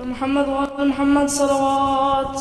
محمد وآل محمد صلوات.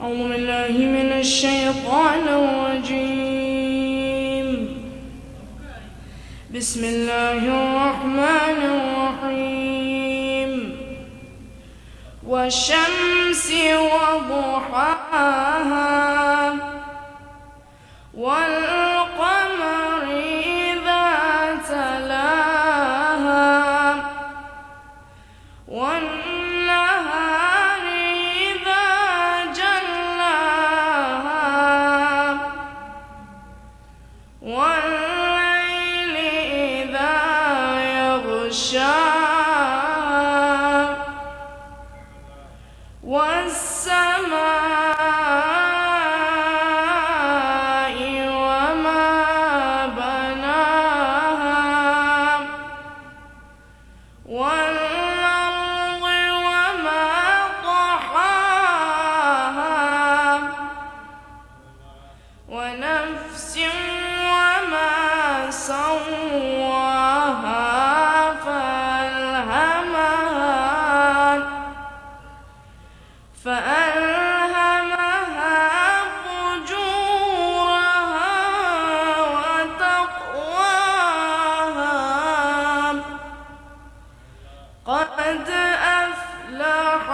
أعوذ بالله من الشيطان الرجيم. بسم الله الرحمن الرحيم. والشمس وضحاها والقمر إذا تلاها والنهار إذا جلاها والليل إذا يغشاها والسماء وما بناها والأرض وما طحاها ونفس وما سواها فألهمها فجورها وتقواها. قد أفلح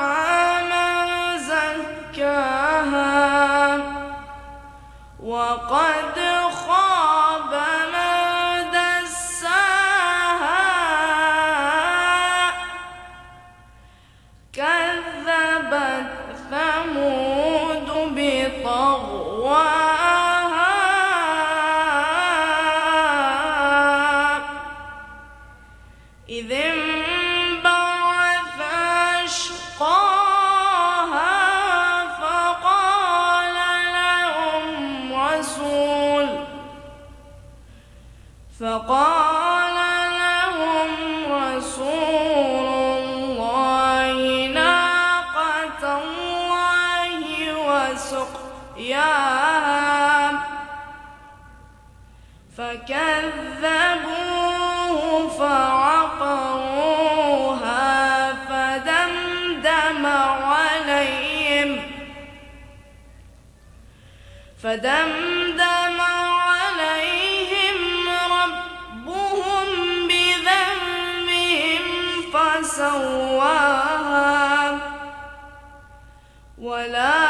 من زكاها وقد خاب من دساها. كذبت ثمود بطغواها إذ انبعث أشقاها فقال لهم رسول الله ناقة الله وسقياها فكذبوه فعقروها فدمدم عليهم ربهم بذنبهم فسواها ولا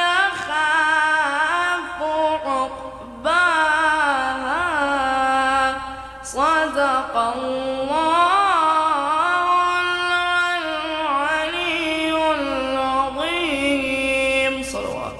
يخاف عقباها. صدق الله العلي العظيم. صلوات.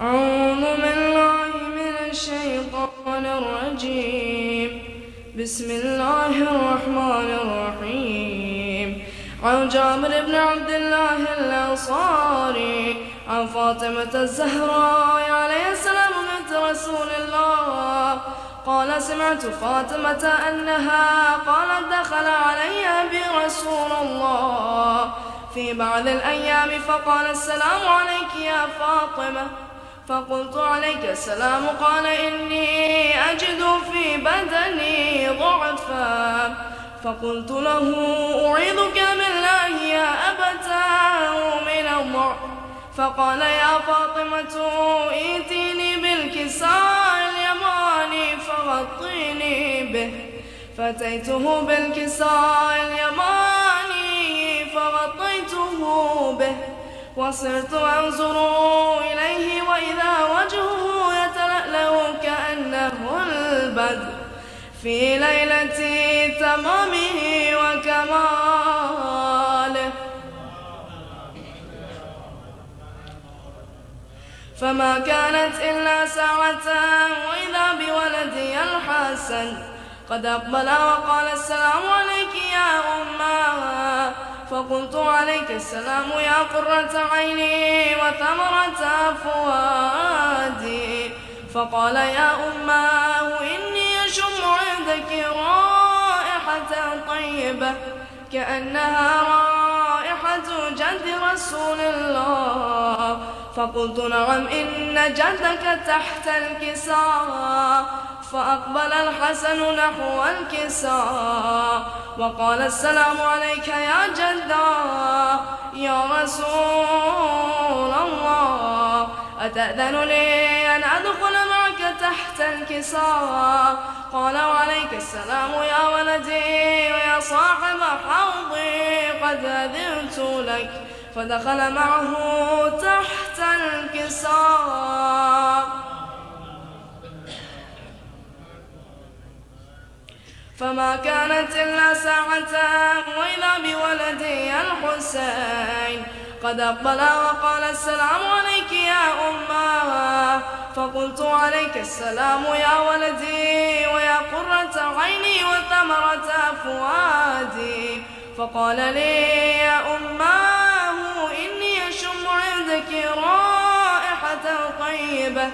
أعوذ بالله من الشيطان الرجيم. بسم الله الرحمن الرحيم. عن جابر بن عبد الله الأنصاري عن فاطمة الزهراء عليه السلام بنت رسول الله قال سمعت فاطمة أنها قالت دخل علي أبي رسول الله في بعض الأيام فقال السلام عليك يا فاطمة فقلت عليك السلام. قال إني أجد في بدني ضعفا فقلت له أعيذك بالله يا أبتاه من الضعف. فقال يا فاطمة ائتيني بالكساء اليماني فغطيني به. فأتيته بالكساء اليماني فغطيته به وصرت أنظر إليه وإذا وجهه يتلألأ كأنه البدر في ليلة تمامه وكماله. فما كانت إلا ساعة وإذا بولدي الحسن قد أقبل وقال السلام عليك يا أمه. فقلت عليك السلام يا قرة عيني وثمرة فؤادي. فقال يا أماه إني أشم عندك رائحة طيبة كأنها رائحة جد رسول الله. فقلت نعم إن جدك تحت الكساء. فأقبل الحسن نحو الكساء وقال السلام عليك يا جدا يا رسول الله، أتأذن لي أن أدخل معك تحت الكساء؟ قال وعليك السلام يا ولدي ويا صاحب حوضي، قد أذنت لك. فدخل معه تحت الكساء. فما كانت إلا ساعة وإذا بولدي الحسين قد أقبل وقال السلام عليك يا أماه. فقلت عليك السلام يا ولدي ويا قرة عيني وثمرة فؤادي. فقال لي يا أماه إني أشم عندك رائحة طيبة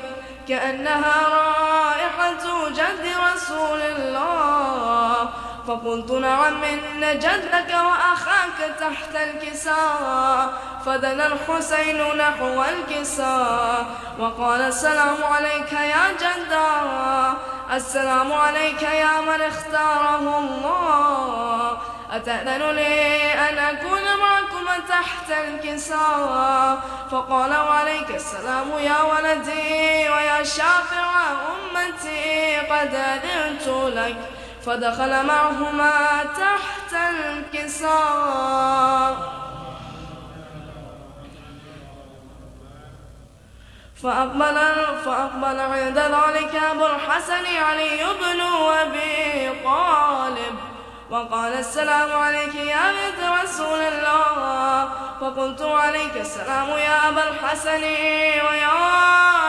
كأنها رائحة جد رسول الله. فقلت نعم إن جدك وأخاك تحت الكساء. فدنا الحسين نحو الكساء وقال السلام عليك يا جدا، السلام عليك يا من اختاره الله، أتأذن لي أن أكون معكم تحت الكساء؟ فقال وعليك السلام يا ولدي ويا شافع أمتي، قد أذنت لك. فدخل معهما تحت الكساء. فأقبل عند ذلك أبو الحسن علي بن أبي طالب وقال السلام عليك يا بنت رسول الله. فقلت عليك السلام يا أبا الحسن ويا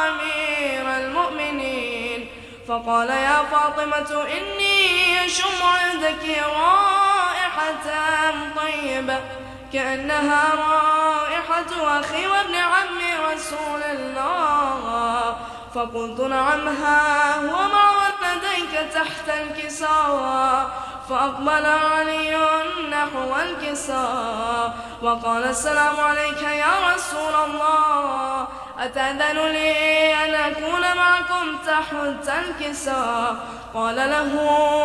أمير المؤمنين. فقال يا فاطمة إني أشم عندك رائحة طيبة كأنها رائحة أخي وابن عم رسول الله. فقلت نعم ها هو مع ولديك تحت الكساء. فأقبل علي نحو الكساء وقال السلام عليك يا رسول الله، أتأذن لي أن أكون معكم تحت الكساء؟ قال له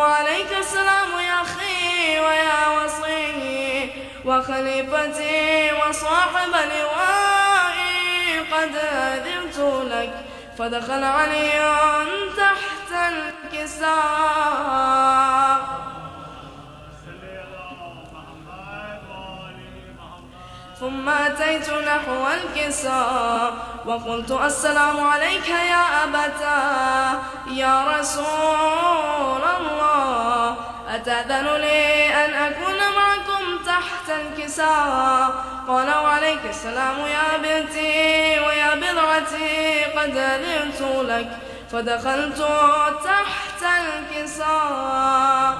عليك السلام يا أخي ويا وصي وخليفتي وصاحب لوائي، قد أذنت لك. فدخل علي تحت الكساء. ثم أتيت نحو الكساء وقلت السلام عليك يا أبتاه يا رسول الله، أتأذن لي أن أكون معكم تحت الكساء؟ قال وعليك السلام يا بنتي ويا بضعتي، قد أذنت لك. فدخلت تحت الكساء.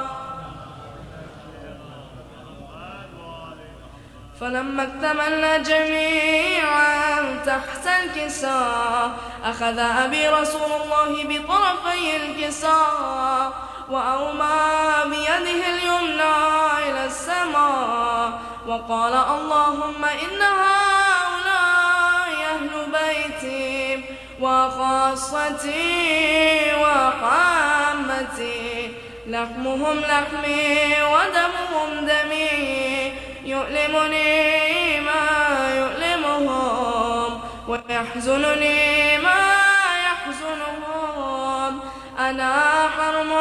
فلما اكتملنا جميعا تحت الكساء أخذ أبي رسول الله بطرفي الكساء وأومى بيده اليمنى إلى السماء وقال اللهم إن هؤلاء أهل بيتي وخاصتي وحامتي، لحمهم لحمي ودمهم دمي، يؤلمني ما يؤلمهم ويحزنني ما يحزنهم. أنا حرم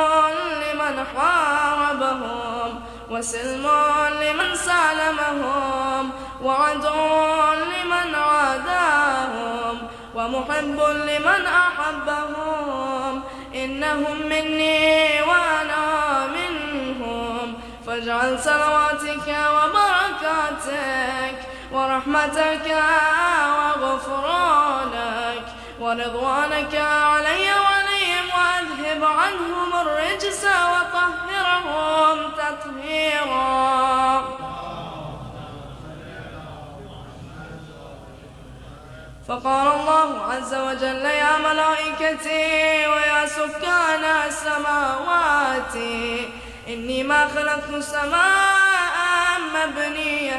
لمن حاربهم وسلم لمن سالمهم وعدو لمن عاداهم ومحب لمن أحبهم. إنهم مني وأنا منهم، فاجعل صلواتك وبركاتك ورحمتك وغفرانك ورضوانك علي وعليهم، وأذهب عنهم الرجس وطهرهم تطهيرا. فقال الله عز وجل يا ملائكتي ويا سكان السماوات إني ما خلقت سماء مبنية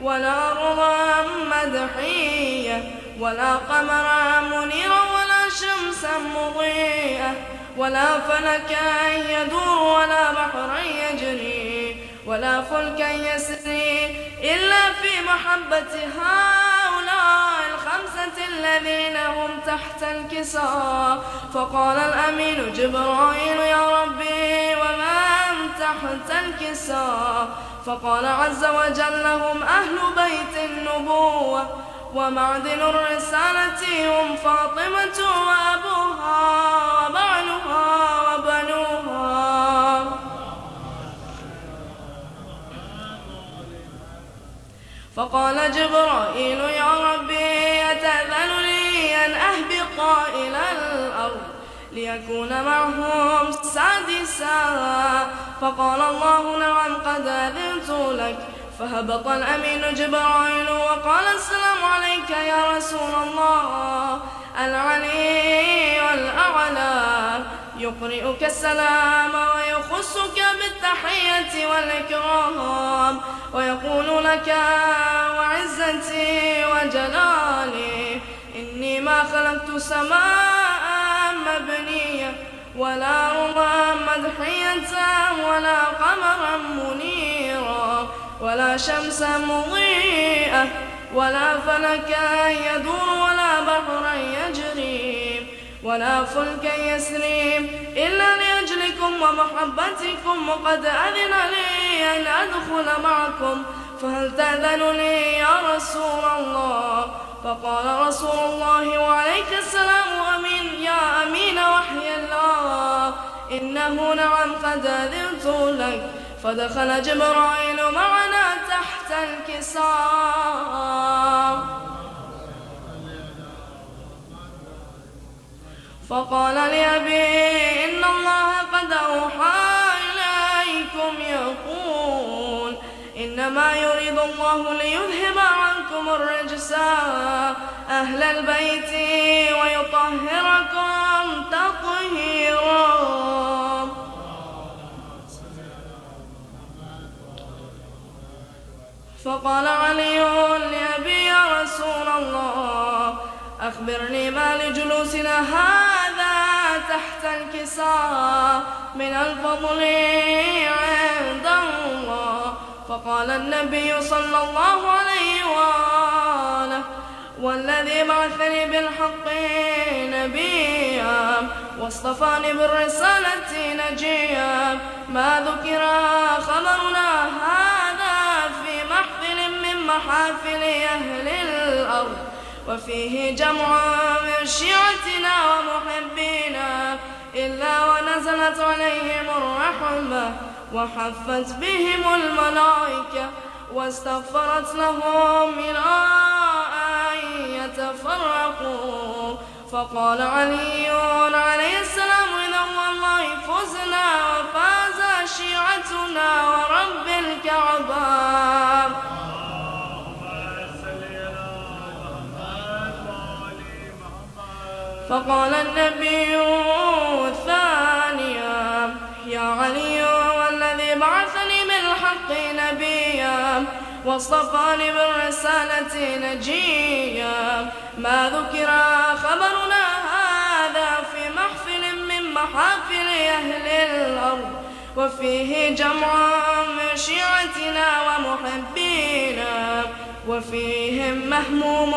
ولا أرضا مدحية ولا قمرا منيرا ولا شمسا مضيئة ولا فلكا يدور ولا بحرا يجري ولا فلكا يسري إلا في محبة هؤلاء الخمسة الذين هم تحت الكساء. فقال الأمين جبرائيل يا ربي ومن تحت الكساء؟ فقال عز وجل هم أهل بيت النبوة ومعدن الرسالة هم فاطمة وأبوها وبعلها وبنوها. فقال جبرائيل يا ربي أتأذن لي أن أهبط إلى الأرض ليكون معهم سادسا؟ فقال الله نعم قد أذنت لك. فهبط الأمين جبرائيل وقال السلام عليك يا رسول الله. العلي والأعلى يقرئك السلام ويخصك بالتحية والإكرام ويقول لك وعزتي وجلالي إني ما خلقت سماء مبنية ولا أرضا مدحية ولا قمرا منيرا ولا شمسا مضيئة ولا فلكا يدور ولا بحرا يجري ولا فلكا يسري إلا لأجلكم ومحبتكم وقد أذن لي أن أدخل معكم فهل تأذن لي يا رسول الله؟ فقال رسول الله وعليك السلام أمين يا أمين وحي الله إنه نعم قد أذنت لك. فدخل جبرائيل معنا تحت الكساء فقال لأبي إن الله قد أوحى إليكم يقول إنما يريد الله ليذهب عنكم الرجس أهل البيت ويطهركم تطهيرا. فقال علي لأبي يا رسول الله أخبرني ما لجلوسنا هذا تحت الكساء من الفضل عند الله. فقال النبي صلى الله عليه وآله والذي بعثني بالحق نبيا واصطفاني بالرسالة نجيا ما ذكر خبرنا هذا في محفل من محافل أهل الأرض وفيه جمع من شيعتنا ومحبينا إلا ونزلت عليهم الرحمة وحفت بهم الملائكة واستغفرت لهم من أن يتفرقوا. فقال علي عليه السلام إذا والله فزنا وفاز شيعتنا ورب الكعبة. فقال النبي ثانيا يا علي والذي بعثني بالحق نبيا واصطفاني بالرسالة نجيا ما ذكر خبرنا هذا في محفل من محافل أهل الأرض وفيه جمع من شيعتنا ومحبينا وفيهم مهموم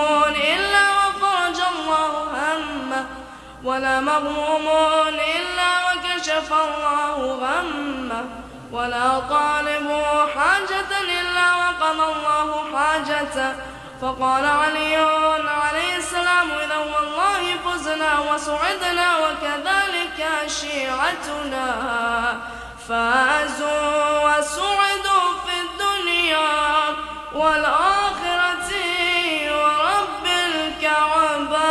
إلا وفرج الله همه ولا مغموم إلا وكشف الله غمه ولا طالب حاجة إلا وقضى الله حاجته. فقال علي عليه السلام إذا والله فزنا وسعدنا وكذلك شيعتنا فازوا وسعدوا في الدنيا والآخرة ورب الكعبة.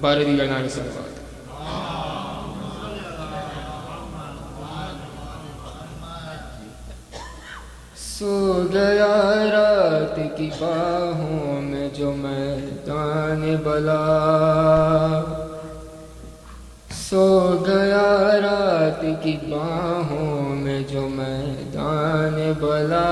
بارہ دیگر نعرے صلوات۔ سو گیا رات کی باہوں میں جو میدان بلا، سو گیا رات کی باہوں میں جو میدان بلا،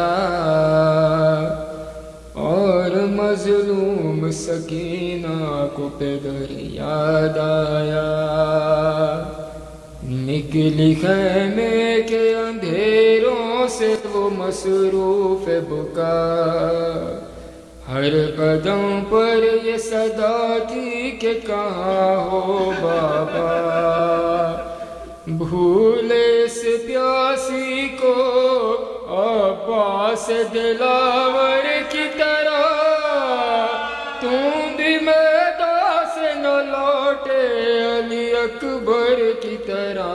اور مظلوم سکینہ کو پدر یاد آیا، نکلی خیمے کے اندھیروں سے وہ مصروف بکا، ہر قدم پر یہ صدا تھی کہ کہاں ہو بابا، بھولے اس پیاسی کو عباس دلاور کی طرح، تم بھی میدان سے نہ لوٹے علی اکبر کی طرح،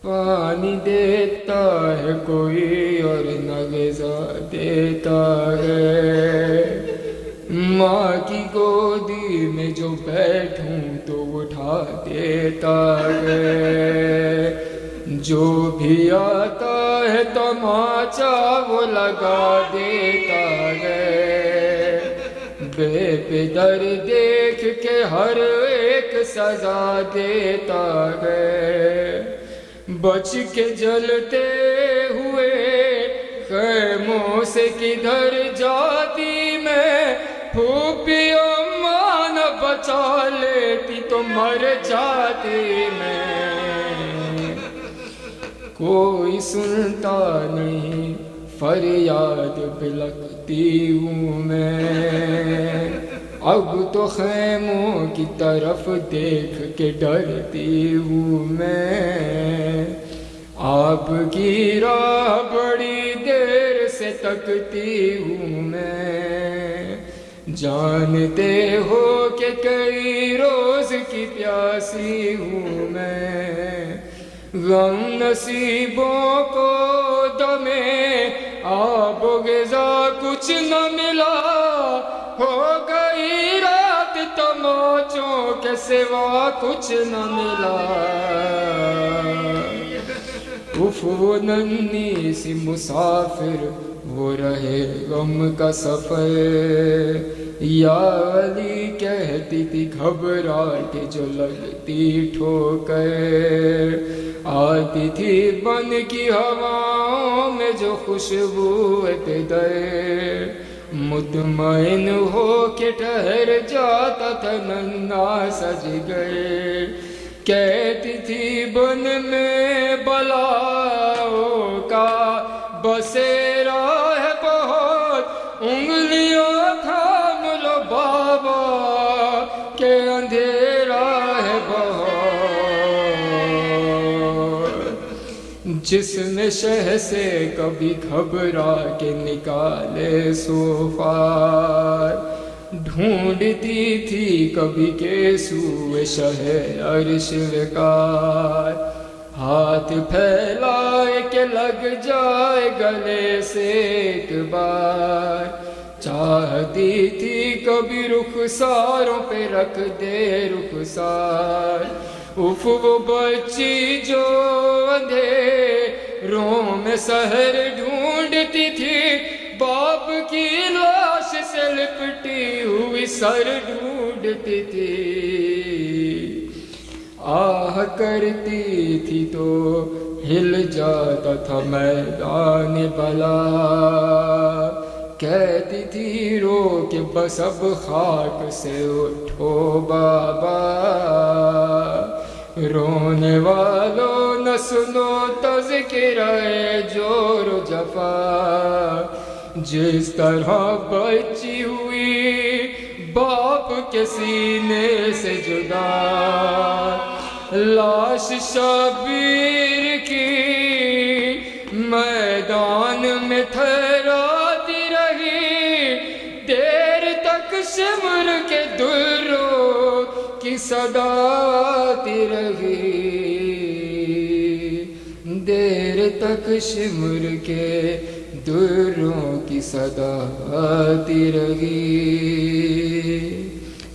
پانی دیتا ہے کوئی اور نہ غذا دیتا ہے، ماں کی گودی میں جو بیٹھوں تو اٹھا دیتا ہے، جو بھی آتا ہے تماچا وہ لگا دیتا ہے، بے پدر دیکھ کے ہر ایک سزا دیتا ہے، بچ کے جلتے ہوئے خیموں سے کدھر جاتی میں، پھوپھی اماں نہ بچا لیتی تو مر جاتی میں، کوئی سنتا نہیں فریاد بلکتی ہوں میں، اب تو خیموں کی طرف دیکھ کے ڈرتی ہوں میں، آپ کی راہ بڑی دیر سے تکتی ہوں میں، جانتے ہو کہ کئی روز کی پیاسی ہوں میں، غم نصیبوں کو دمے آب و غذا کچھ نہ ملا، ہو گئی رات تماچوں کے سوا کچھ نہ ملا، اف وہ ننھی سی مسافر وہ رہے غم کا سفر، یا علی کہتی تھی گھبرا کے جو لگتی ٹھوکر، آتی تھی بن کی ہواؤں میں جو خوشبو پدر، مطمئن ہو کے ٹھہر جاتا تھا ننھا سج گئے، کہتی تھی بن میں بلاؤں کا بسیرا ہے بہت، انگلیاں تھام لو بابا کہ اندھیرا ہے بہت، جس نے شہ سے کبھی گھبرا کے نکالے سوفار، ڈھونڈتی تھی کبھی کے سوئے شہ عرش وقار، ہاتھ پھیلائے کہ لگ جائے گلے سے ایک بار، چاہتی تھی کبھی رخساروں پہ رکھ دے رخسار، اف وہ بچی جو اندھیروں میں سحر ڈھونڈتی تھی، باپ کی لاش سے لپٹی ہوئی سر ڈھونڈتی تھی، آہ کرتی تھی تو ہل جاتا تھا میدان بلا، کہتی تھی رو کے بس اب خاک سے اٹھو بابا، رونے والوں نہ سنو تذکرہ جور و جفا، جس طرح بچی ہوئی باپ کے سینے سے جدا، لاش شبیر کی میدان میں ٹھہراتی رہی، دیر تک شمر کے دروں کی صدا آتی رہی، دیر تک شمر کے دروں کی صدا آتی رہی،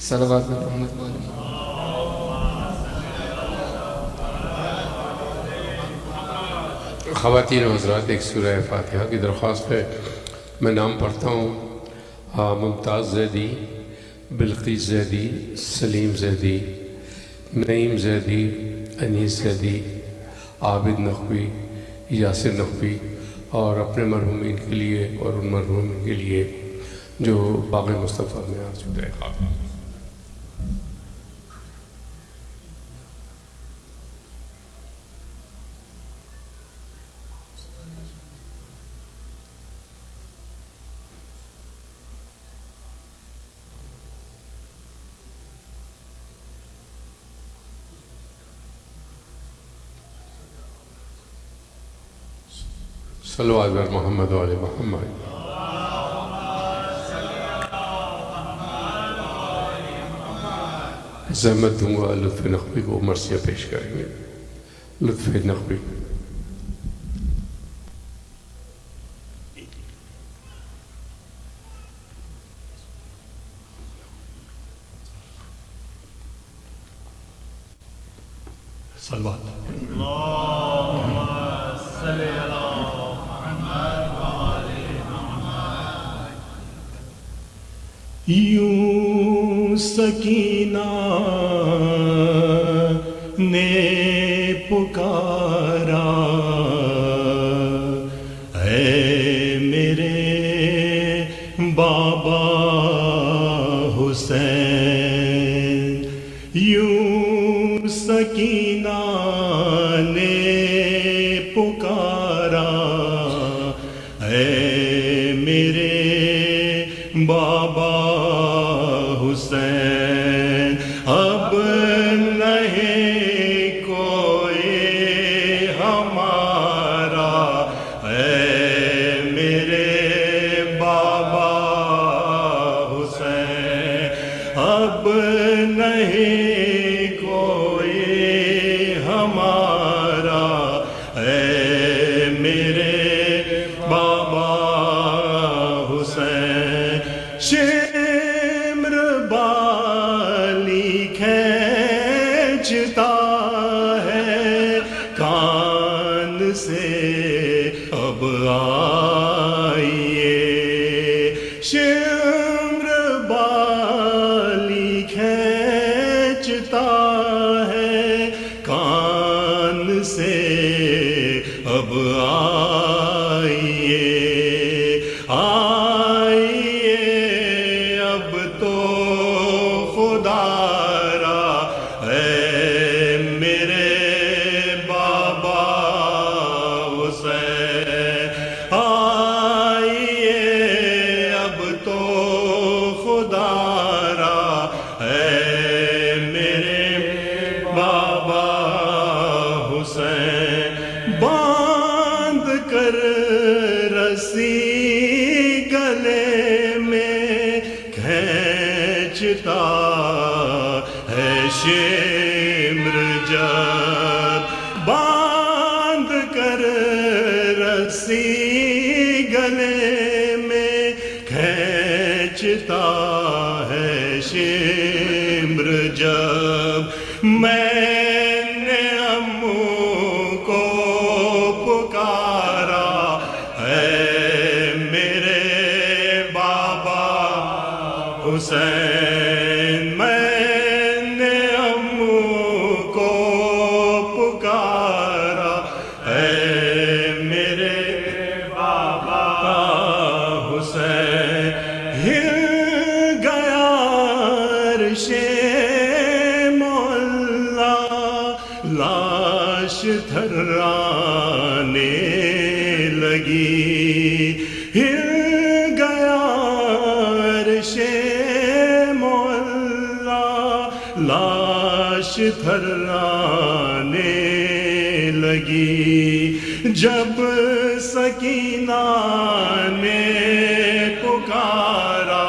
صلوات محمد والے محمد۔ خواتین و حضرات، ایک سورہ فاتحہ کی درخواست ہے۔ میں نام پڑھتا ہوں: ممتاز زیدی، بلقیس زیدی، سلیم زیدی، نعیم زیدی، انیس زیدی، عابد نقوی، یاسر نقوی، اور اپنے مرحومین کے لیے اور ان مرحومین کے لیے جو باغ مصطفیٰ میں آسود ہے۔ صلوات بر محمد والے محمد۔ زحمت دوں گا لطف نقوی کو مرثیہ پیش کریں گے۔ لطف نقوی۔ صلوات۔ یوں سکینہ نے پکارا اے میرے بابا حسین، یوں سکینہ نے پکارا اے میرے بابا حسین، اب نہیں کوئی ہمارا اے میرے بابا حسین، اب نہیں کوئی ہمارا اے میرے بابا حسین۔ شمر بالی کھینچتا ہے کان سے، اب آئیے۔ شمر بالی کھینچتا ہے کان سے، اب آئیے۔ باندھ کر رسی گلے میں کھینچتا ہے شمر، جب باندھ کر رسی گلے میں کھینچتا ہے شمر، جب میں حسین، میں نے امّو کو پکارا اے میرے بابا حسین۔ ہل گیا عرشِ مولا، لاش تھرانے لگی۔ ہل گیا عرشِ لاش تھرانے لگی، جب سکینہ نے پکارا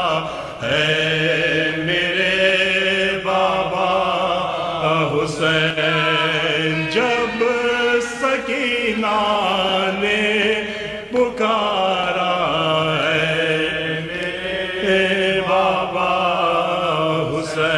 اے میرے بابا حسین، جب سکینہ نے پکارا اے میرے بابا حسین۔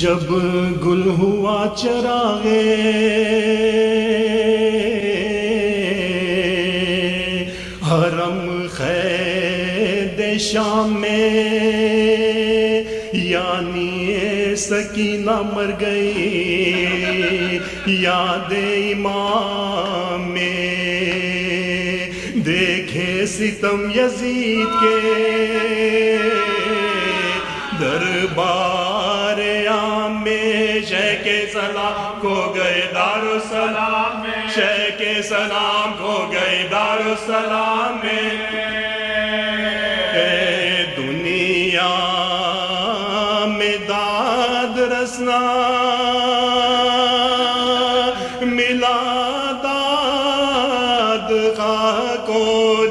جب گل ہوا چراغے حرم قید شام میں، یعنی سکینہ مر گئی یاد امام میں، دیکھے ستم یزید کے دربار عام میں، شیخ سلام کو گئے دارالسلام میں، شیخ سلام کو گئے دارالسلام میں، دنیا میں داد رسنا ملا داد خواہ کو،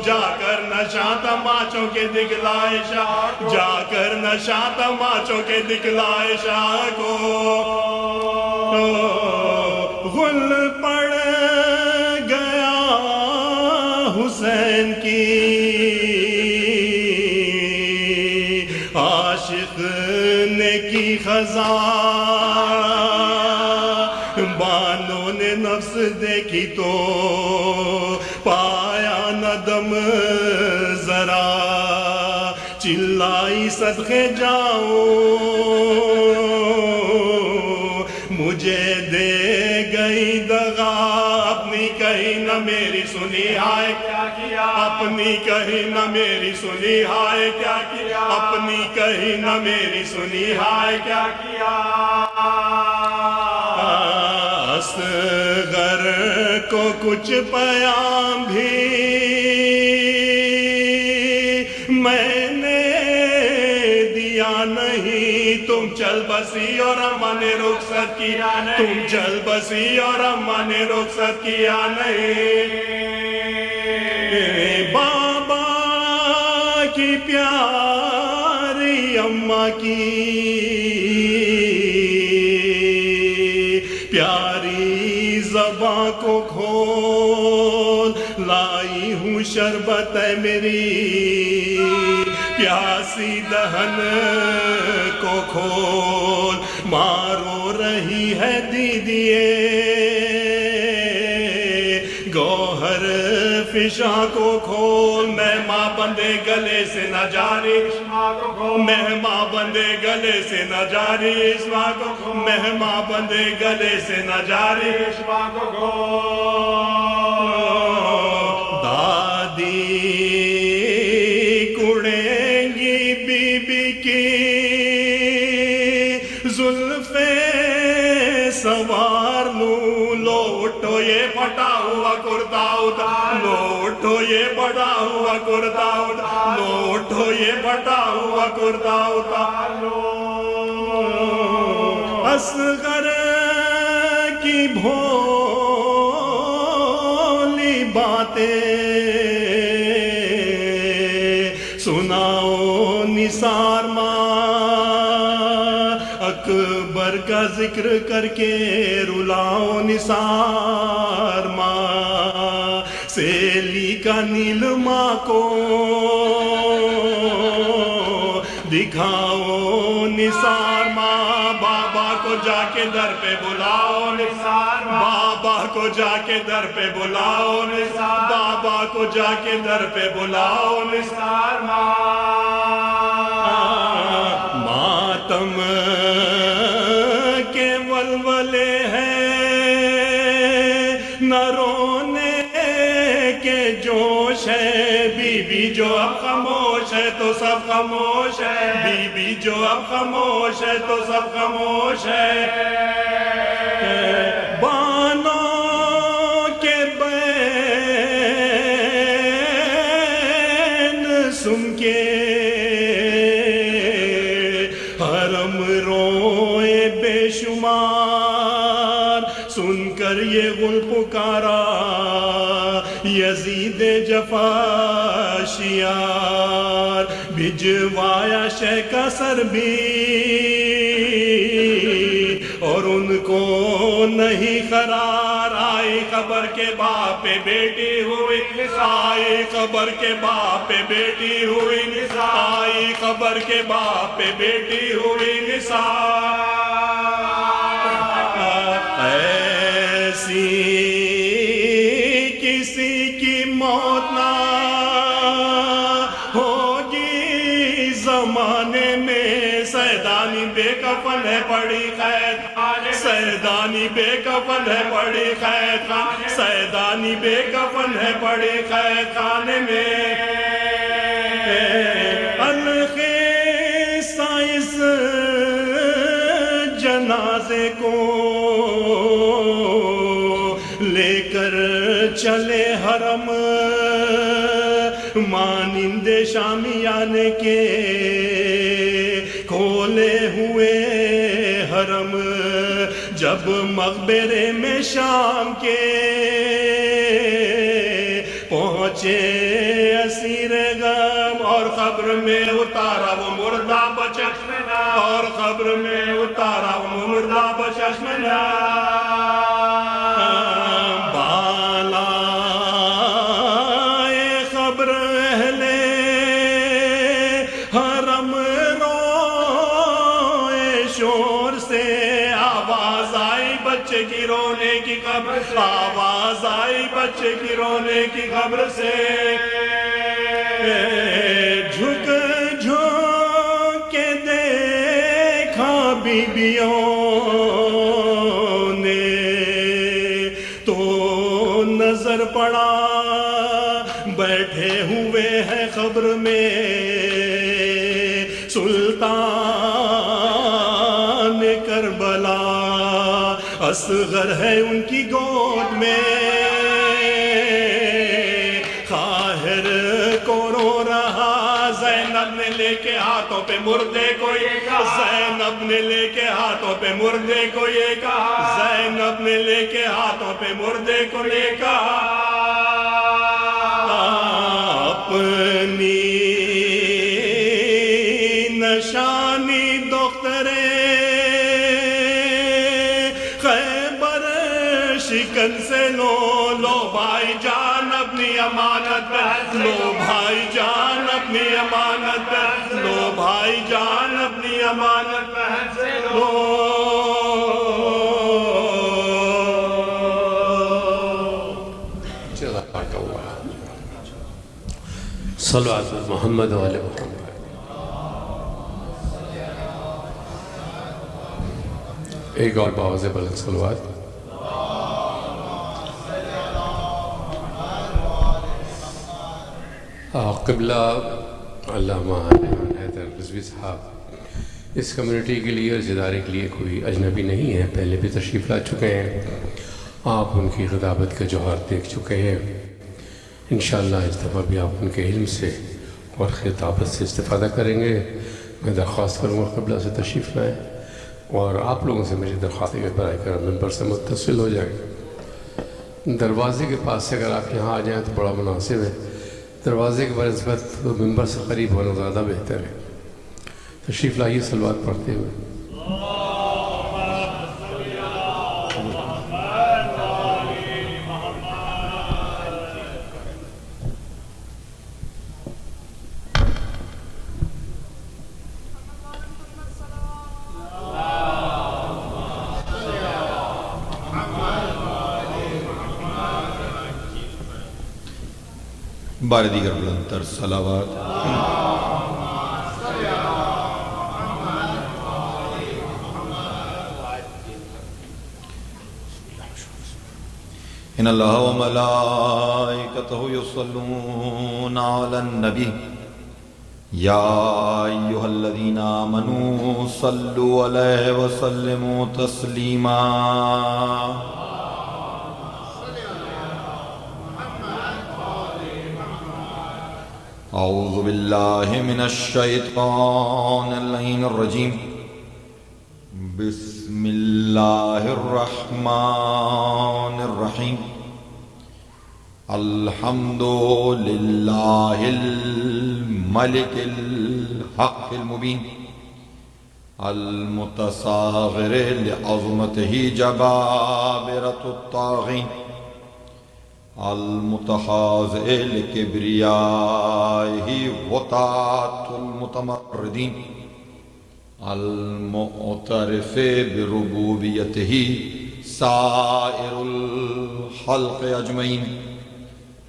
جا کر نشا تماچوں کے دکھلائے شاہ، جا کر نشا تماچوں کے دکھلائے شاہ کو، غل پڑ گیا حسین کی عاشق نے کی خزاں، بانوں نے نفس دیکھی تو پایا ندم ذرا، چلائی صدقے جاؤ مجھے دے گئی دغا، اپنی کہیں نہ میری سنی ہائے کیا کیا، اپنی کہیں نہ میری سنی ہائے کیا کیا، اپنی کہیں نہ میری سنی ہائے کیا کیا، اصغر کو کچھ پیام بھی میں نے دیا نہیں، تم چل بسی اور اماں نے رخصت کیا نہیں، تم چل بسی اور اماں نے رخصت کیا نہیں، بابا کی پیاری اماں کی پیاری زباں کو کھول، لائی ہوں شربت میری پیاسی دہن کو کھول، ماں رو رہی ہے دیدیے گوہر فشاں کو کھول، مہماں بندے گلے سے نہ جاری، مہماں بندے گلے سے نہ جاری، مہماں بندے گلے سے نہ جاری، دادی کڑیں گی بی بی کی زلفیں سوار لوں، لوٹو یہ پھٹا ہوا کرتا اتار، لوٹو یہ پھٹا ہوا کرتا اتار، لوٹو یہ پھٹا ہوا کرتا اتار لو، اصغر کی بھولی باتیں سناؤ نثار ماں، اکبر کا ذکر کر کے رلاؤ نثار ماں، سیلی کا نیل ماں کو دکھاؤ نثار ماں، بابا کو جا کے در پہ بلاؤ نثار ماں، بابا کو جا کے در پہ بلاؤ نثار، بابا کو جا کے در پہ بلاؤ نثار ماں، ماتم کے ولولے ہیں نہ رونے کے جوش ہے، بی بی جو اب خاموش ہے تو سب خاموش ہے، بی بی جو اب خاموش ہے تو سب خاموش ہے، بانوں کے بین سن کے حرم روئے بے شمار، سن کر یہ غل پکارا یزید جفا شیار، بھجوایا شیخ کا سر بھی اور ان کو کو نہیں قرار، آئی خبر کے باپ پہ بیٹی ہوئی آئی خبر کے باپ پہ بیٹی ہوئی آئی خبر کے باپ پہ بیٹی ہوئی نثار، ایسی کسی کی موت نہ ہوگی زمانے میں، سیدانی بے کفن ہے پڑی قید خانے، سیدانی بے کفن ہے پڑی قید خانے، سیدانی بے کفن ہے پڑی قید خانے میں، الخیصہ اس جنازے کو لے کر چلے حرم، مانند شامیان کے کھولے ہوئے حرم، جب مقبرے میں شام کے پہنچے اسیر غم، اور قبر میں اتارا وہ مردہ بچشم نام، اور قبر میں اتارا وہ مردہ بچشم نام، بچے کی رونے کی خبر، آواز آئی بچے کی رونے کی خبر سے، جھک جھک کے دیکھا بیبیوں نے تو نظر پڑا بیٹھے ہوئے ہیں قبر میں سلطان کربلا، اصغر ہے ان کی گود میں، خاہر کو رو رہا، زینب نے لے کے ہاتھوں پہ مردے کو یہ کہا، زینب نے لے کے ہاتھوں پہ مردے کو یہ کہا، زینب نے لے کے ہاتھوں پہ مردے کو یہ کہا، اپنی نشانی دخترے شکن سے لو بھائی جان اپنی امانت پہ، لو بھائی جان اپنی امانت پہ، لو بھائی جان اپنی امانت پہ لو، صلوات محمد و آل محمد۔ ایک اور باوز بلند صلوات۔ قبلہ علامہ حیدر رضوی صاحب اس کمیونٹی کے لیے اور اس ادارے کے لیے کوئی اجنبی نہیں ہے، پہلے بھی تشریف لا چکے ہیں، آپ ان کی خطابت کا جوہر دیکھ چکے ہیں، انشاءاللہ اس دفعہ بھی آپ ان کے علم سے اور خطابت سے استفادہ کریں گے۔ میں درخواست کروں گا قبلہ سے تشریف لائیں، اور آپ لوگوں سے میری درخواست ہے کہ برائے کرم ممبر سے متصل ہو جائیں، دروازے کے پاس سے اگر آپ یہاں آ جائیں تو بڑا مناسب ہے، دروازے کے بنسبت ممبر سے قریب ہونا زیادہ بہتر ہے۔ تشریف لائیے صلوات پڑھتے ہوئے۔ بار دیگر بلندتر صلوات۔ ان اللہ و ملائکتہ یصلون علی النبی یا ایہا الذین آمنوا صلوا علیہ وسلموا تسلیما۔ اعوذ باللہ من الشیطان اللعین الرجیم، بسم اللہ الرحمن الرحیم، الحمد للہ الملک الحق المبین، المتصاغر لعظمته جبابرة الطاغين المتخاذل لكبريائه وطاة المتمردين المعترف بربوبيته سائر الخلق أجمعين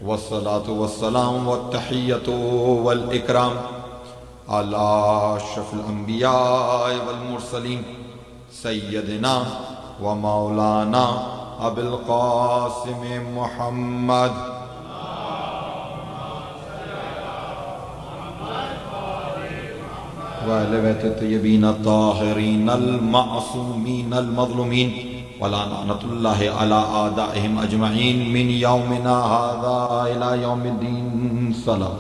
والصلاة والسلام والتحية والإكرام على أشرف الأنبياء والمرسلين سيدنا ومولانا أبي القاسم محمد وأهل بيت الطيبين الطاهرين المعصومين المظلومين ولعنة الله على أعدائهم أجمعين من يومنا هذا إلى يوم الدين. صلاة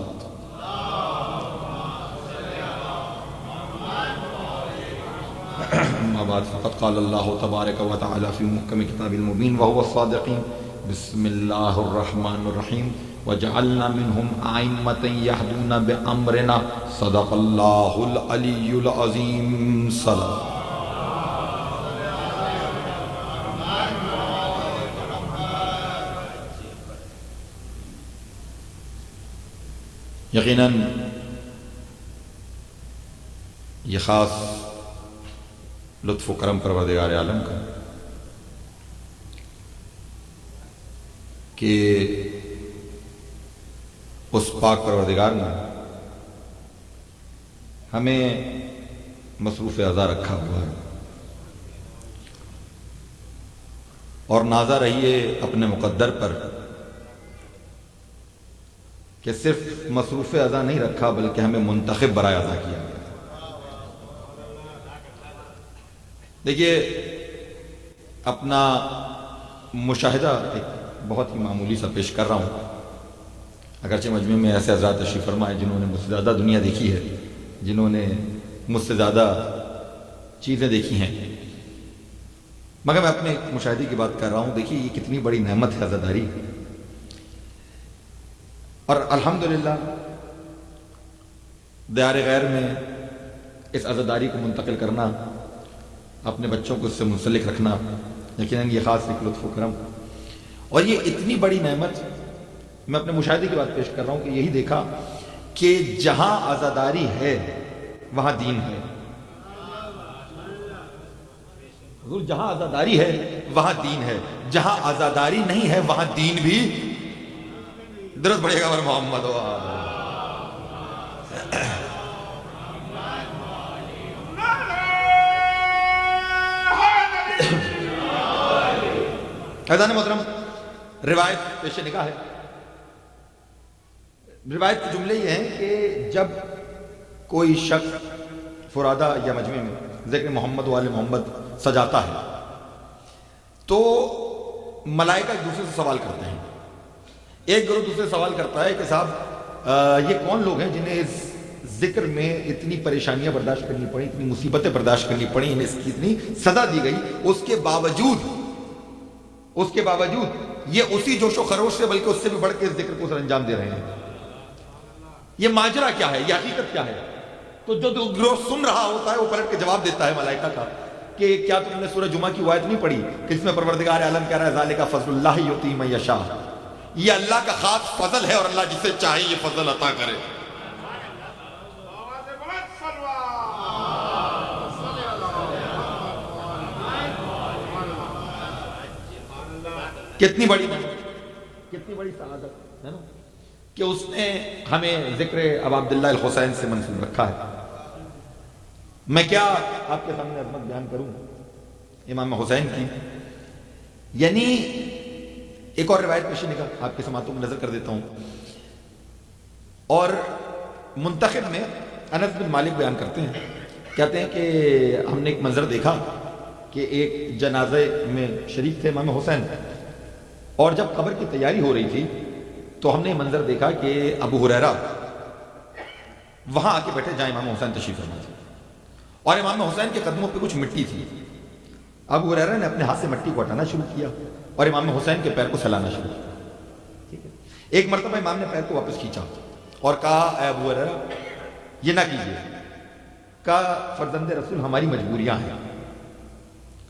أما بعد فقد قال الله تبارك وتعالى في محكم كتاب المبين وهو الصادقين. بسم الله الرحمن الرحيم. وجعلنا منهم أئمة يهدون بأمرنا. صدق الله العلي العظيم. صلاة یقیناً یہ خاص لطف و کرم پروردگار عالم کا کہ اس پاک پروردگار نے ہمیں مصروف اعضاء رکھا ہوا ہے اور نازا رہیے اپنے مقدر پر کہ صرف مصروف اعضاء نہیں رکھا بلکہ ہمیں منتخب برائے اعضاء کیا گیا. دیکھیے اپنا مشاہدہ ایک بہت ہی معمولی سا پیش کر رہا ہوں، اگرچہ مجمع میں ایسے حضرات تشریف فرما ہے جنہوں نے مجھ سے زیادہ دنیا دیکھی ہے، جنہوں نے مجھ سے زیادہ چیزیں دیکھی ہیں، مگر میں اپنے مشاہدے کی بات کر رہا ہوں. دیکھیے یہ کتنی بڑی نعمت ہے عزاداری، اور الحمدللہ دیار غیر میں اس عزاداری کو منتقل کرنا، اپنے بچوں کو اس سے منسلک رکھنا، یقیناً یہ خاص ایک لطف و کرم. اور یہ اتنی بڑی نعمت، میں اپنے مشاہدے کی بات پیش کر رہا ہوں کہ یہی دیکھا کہ جہاں عزاداری ہے وہاں دین ہے. حضور جہاں عزاداری ہے وہاں دین ہے، جہاں عزاداری نہیں ہے وہاں دین بھی. درود پڑھیے گا محمد. عزیزان محترم، روایت پیش نگاہ ہے. روایت کے جملے یہ ہیں کہ جب کوئی شخص فرادہ یا مجمع میں ذکر محمد و آل محمد سجاتا ہے تو ملائکہ ایک دوسرے سے سوال کرتے ہیں. ایک گروہ دوسرے سوال کرتا ہے کہ صاحب یہ کون لوگ ہیں جنہیں اس ذکر میں اتنی پریشانیاں برداشت کرنی پڑی، اتنی مصیبتیں برداشت کرنی پڑی، انہیں اس کی اتنی سزا دی گئی، اس کے باوجود یہ اسی جوش و خروش سے بلکہ اس سے بھی بڑھ کے اس ذکر کو سر انجام دے رہے ہیں. یہ ماجرا کیا ہے، یہ حقیقت کیا ہے؟ تو جو گروہ سن رہا ہوتا ہے وہ پلٹ کے جواب دیتا ہے ملائکہ کا کہ کیا تم نے سورہ جمعہ کی آیت نہیں پڑھی کہ اس میں پروردگار عالم کہہ رہا ہے ذالک فضل اللہ یؤتی من یشاء، یہ اللہ کا خاص فضل ہے اور اللہ جسے چاہے یہ فضل عطا کرے. کتنی بڑی سعادت ہے نا کہ اس نے ہمیں ذکر ابا عبداللہ الحسین سے منسوب رکھا ہے. میں کیا آپ کے سامنے عظمت بیان کروں امام حسین کی. یعنی ایک اور روایت پیش نگاہ آپ کے سماعتوں میں نظر کر دیتا ہوں. اور منتخب میں انس بن مالک بیان کرتے ہیں، کہتے ہیں کہ ہم نے ایک منظر دیکھا کہ ایک جنازے میں شریک تھے امام حسین، اور جب قبر کی تیاری ہو رہی تھی تو ہم نے یہ منظر دیکھا کہ ابو ہریرہ وہاں آ کے بیٹھے جہاں امام حسین تشریف فرما تھے، اور امام حسین کے قدموں پہ کچھ مٹی تھی. ابو ہریرہ نے اپنے ہاتھ سے مٹی کو ہٹانا شروع کیا اور امام حسین کے پیر کو سلانا شروع کیا. ٹھیک ہے، ایک مرتبہ امام نے پیر کو واپس کھینچا اور کہا اے ابو ہریرہ یہ نہ کیجیے. کا فرزند رسول ہماری مجبوریاں ہیں،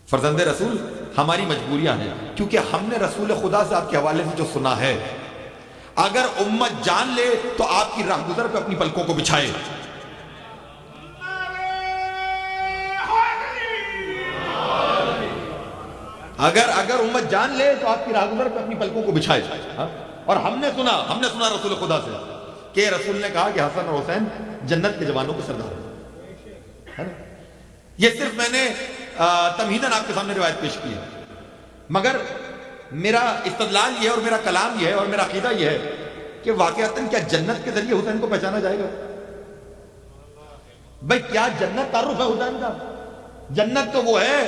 فرزند رسول ہماری مجبوریاں ہیں، کیونکہ ہم نے رسول خدا سے آپ کے حوالے سے جو سنا ہے، اگر امت جان لے تو آپ کی راہ گزر پہ اپنی پلکوں کو بچھائے، اگر امت جان لے تو آپ کی راہ گزر پہ اپنی پلکوں کو بچھائے۔ اور ہم نے سنا رسول خدا سے کہ رسول نے کہا کہ حسن اور حسین جنت کے جوانوں کے سردار ہیں۔ یہ صرف میں نے تمہیداً آپ کے سامنے روایت پیش کی ہے، مگر میرا استدلال یہ ہے اور میرا کلام یہ ہے اور میرا عقیدہ یہ ہے کہ واقعتاً کیا جنت کے ذریعے حسین کو پہچانا جائے گا؟ بھئی کیا جنت تعارف ہے حسین کا؟ جنت تو وہ ہے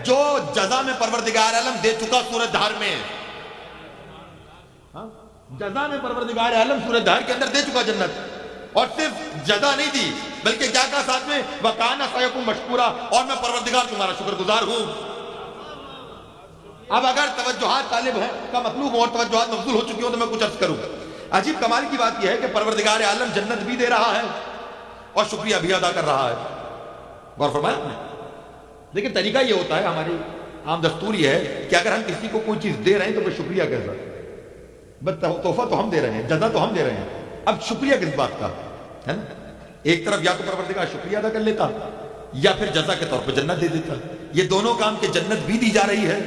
جو جزا میں پروردگار عالم دے چکا سورج دھار میں، جزا میں پروردگار عالم سورج دھار کے اندر دے چکا جنت، اور صرف جزا نہیں دی بلکہ کیا کہا ساتھ میں وَكَانَ سَعْيُكُمْ مَشْكُورًا، اور میں پروردگار تمہارا شکر گزار ہوں۔ اب اگر توجہات طالب ہے کا مطلوب اور توجہات مبذول ہو چکی ہوں تو میں کچھ عرض کروں۔ عجیب کمال کی بات یہ ہے کہ پروردگار عالم جنت بھی دے رہا ہے اور شکریہ بھی ادا کر رہا ہے۔ غور فرمایا آپ نے؟ لیکن طریقہ یہ ہوتا ہے، ہماری عام دستور یہ ہے کہ اگر ہم کسی کو کوئی چیز دے رہے ہیں تو پھر شکریہ کیسا؟ بس تحفہ تو ہم دے رہے ہیں، جزا تو ہم دے رہے ہیں، اب شکریہ کس بات کا ہے نا؟ ایک طرف یا تو پروردگار شکریہ ادا کر لیتا یا پھر جزا کے طور پہ جنت دے دیتا۔ یہ دونوں کام کہ جنت بھی دی جا رہی ہے،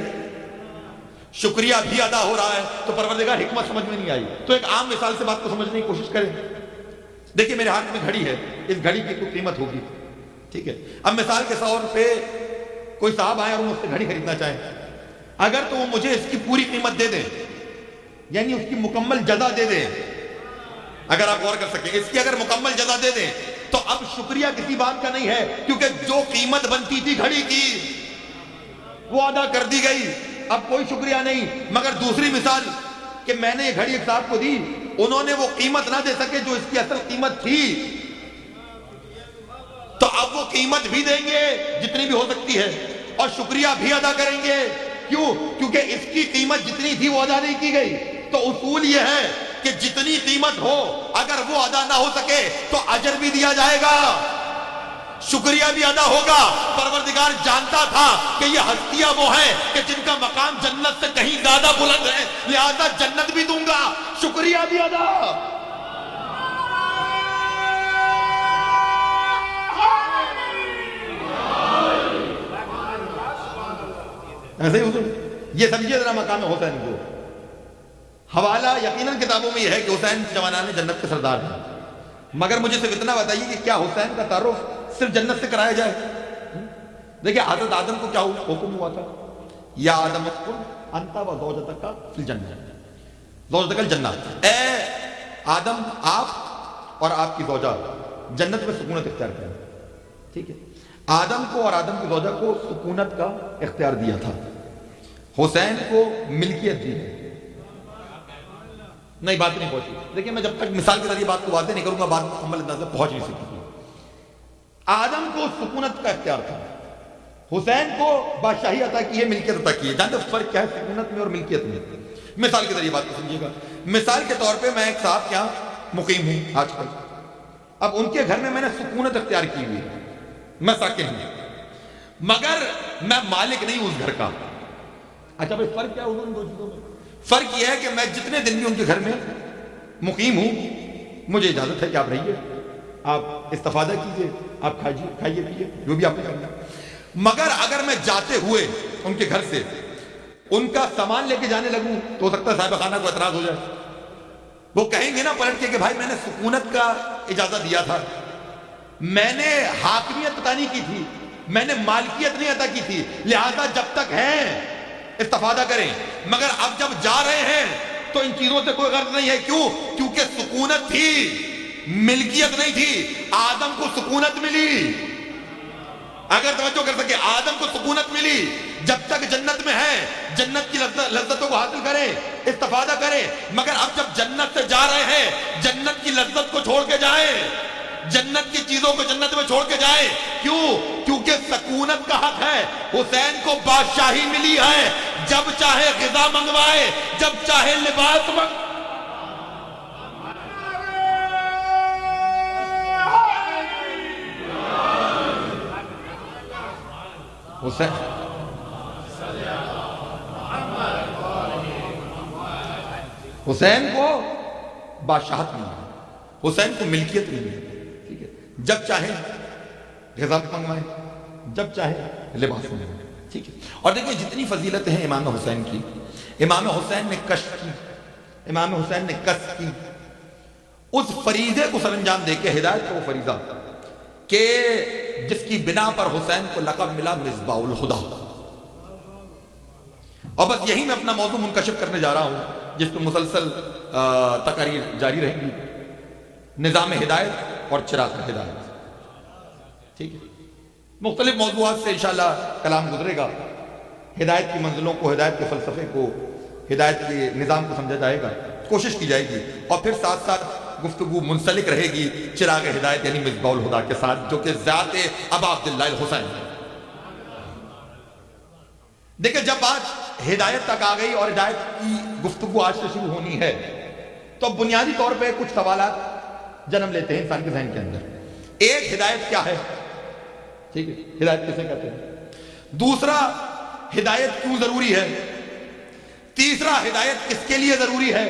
شکریہ بھی ادا ہو رہا ہے، تو پروردگار حکمت سمجھ میں نہیں آئی۔ تو ایک عام مثال سے بات کو سمجھنے کی کوشش کریں۔ دیکھیے میرے ہاتھ میں گھڑی ہے، اس گھڑی کی کوئی قیمت ہوگی، ٹھیک ہے؟ اب مثال کے طور پہ کوئی صاحب آئے اور مجھ سے گھڑی خریدنا چاہیں، اگر تو وہ مجھے اس کی پوری قیمت دے دیں، یعنی اس کی مکمل جزا دے دیں، اگر آپ غور کر سکیں اس کی اگر مکمل جزا دے دیں تو اب شکریہ کسی بات کا نہیں ہے، کیونکہ جو قیمت بنتی تھی گھڑی کی وہ ادا کر دی گئی، اب کوئی شکریہ نہیں۔ مگر دوسری مثال کہ میں نے یہ گھڑی ایک صاحب کو دی، انہوں نے وہ قیمت نہ دے سکے جو اس کی اصل قیمت تھی، تو اب وہ قیمت بھی دیں گے جتنی بھی ہو سکتی ہے اور شکریہ بھی ادا کریں گے۔ کیوں؟ کیونکہ اس کی قیمت جتنی تھی وہ ادا نہیں کی گئی۔ تو اصول یہ ہے کہ جتنی قیمت ہو اگر وہ ادا نہ ہو سکے تو اجر بھی دیا جائے گا، شکریہ بھی ادا ہوگا۔ پروردگار جانتا تھا کہ یہ ہستیاں وہ ہیں کہ جن کا مقام جنت سے کہیں زیادہ بلند ہے، لہذا جنت بھی دوں گا، شکریہ بھی ادا۔ ایسے ہی حضور یہ سمجھیے ذرا مقام حسین کو۔ حوالہ یقیناً کتابوں میں یہ ہے کہ حسین جوانان جنت کے سردار ہیں، مگر مجھے صرف اتنا بتائیے کہ کیا حسین کا تعارف صرف جنت سے کرایا جائے؟ دیکھیں حضرت آدم کو کیا حکم ہوا تھا؟ یا آدم اسکن انت و زوجتک فی الجنہ، زوجتک الجنہ، اے آدم آپ اور آپ کی زوجہ جنت میں سکونت اختیار کریں، ٹھیک ہے؟ آدم کو اور آدم کی زوجہ کو سکونت کا اختیار دیا تھا، حسین کو ملکیت دی ہے۔ نہیں بات نہیں پہنچی، دیکھیں میں جب تک مثال کے ذریعے بات کو واضح نہیں کروں گا بات مکمل انداز میں پہنچ نہیں سکتی۔ آدم کو سکونت کا اختیار تھا، حسین کو بادشاہی عطا کی ہے، ملکیت عطا کی ہے۔ جانتے فرق کیا ہے سکونت میں اور ملکیت میں؟ مثال کے ذریعے بات کو سمجھیے گا۔ مثال کے طور پہ میں ایک صاحب کے یہاں مقیم ہوں آج کل، اب ان کے گھر میں نے سکونت اختیار کی ہوئی ہے، میں ساکن ہوں، مگر میں مالک نہیں ہوں اس گھر کا۔ اچھا بھائی فرق کیا ہوگا ان دو چیزوں میں؟ فرق یہ ہے کہ میں جتنے دن بھی ان کے گھر میں مقیم ہوں مجھے اجازت ہے کہ آپ رہیے، آپ استفادہ کیجئے، آپ کھائیے پیئیے جو بھی آپ نے کرنا، مگر اگر میں جاتے ہوئے ان کے گھر سے ان کا سامان لے کے جانے لگوں تو ہو سکتا ہے صاحب خانہ کو اعتراض ہو جائے، وہ کہیں گے نا پلٹ کے کہ بھائی میں نے سکونت کا اجازت دیا تھا، میں نے حاکمیت عطا نہیں کی تھی، میں نے مالکیت نہیں عطا کی تھی، لہذا جب تک ہیں استفادہ کریں، مگر اب جب جا رہے ہیں تو ان چیزوں سے کوئی غرض نہیں ہے۔ کیوں؟ کیونکہ سکونت تھی، ملکیت نہیں تھی۔ آدم کو سکونت ملی، اگر توجہ کر سکے آدم کو سکونت ملی، جب تک جنت میں ہے جنت کی لذتوں کو حاصل کریں، استفادہ کریں، مگر اب جب جنت سے جا رہے ہیں جنت کی لذت کو چھوڑ کے جائیں، جنت کی چیزوں کو جنت میں چھوڑ کے جائیں۔ کیوں؟ کیونکہ سکونت کا حق ہے۔ حسین کو بادشاہی ملی ہے، جب چاہے غذا منگوائے، جب چاہے لباس حسین کو بادشاہت ملی ہے، حسین کو ملکیت ملی ہے، ٹھیک ہے، جب چاہے غذا منگوائیں، جب چاہے لباس منگوائیں، ٹھیک ہے۔ اور دیکھیں جتنی فضیلتیں ہیں امام حسین کی، امام حسین نے کشف کی، امام حسین نے کسب کی، اس فریضے کو سر انجام دے کے، ہدایت کا وہ فریضہ کہ جس کی بنا پر حسین کو لقب ملا مصباح الہدیٰ۔ اور بس یہی میں اپنا موضوع منکشف کرنے جا رہا ہوں، جس پہ مسلسل تقاریر جاری رہیں گی، نظام ہدایت اور چراغ ہدایت، ٹھیک ہے۔ مختلف موضوعات سے انشاءاللہ کلام گزرے گا، ہدایت کی منزلوں کو، ہدایت کے فلسفے کو، ہدایت کے نظام کو سمجھا جائے گا، کوشش کی جائے گی، اور پھر ساتھ ساتھ گفتگو منسلک رہے گی چراغ ہدایت یعنی مصباح الہدیٰ کے ساتھ، جو کہ ذات ابا عبداللہ الحسین ہے۔ دیکھیں جب بات ہدایت تک آ گئی اور ہدایت کی گفتگو آج سے شروع ہونی ہے، تو بنیادی طور پہ کچھ سوالات جنم لیتے ہیں انسان کے ذہن کے اندر۔ ایک، ہدایت کیا ہے؟ ٹھیک ہے، ہدایت کسے کہتے ہیں؟ دوسرا، ہدایت کیوں ضروری ہے؟ تیسرا، ہدایت کس کے لیے ضروری ہے؟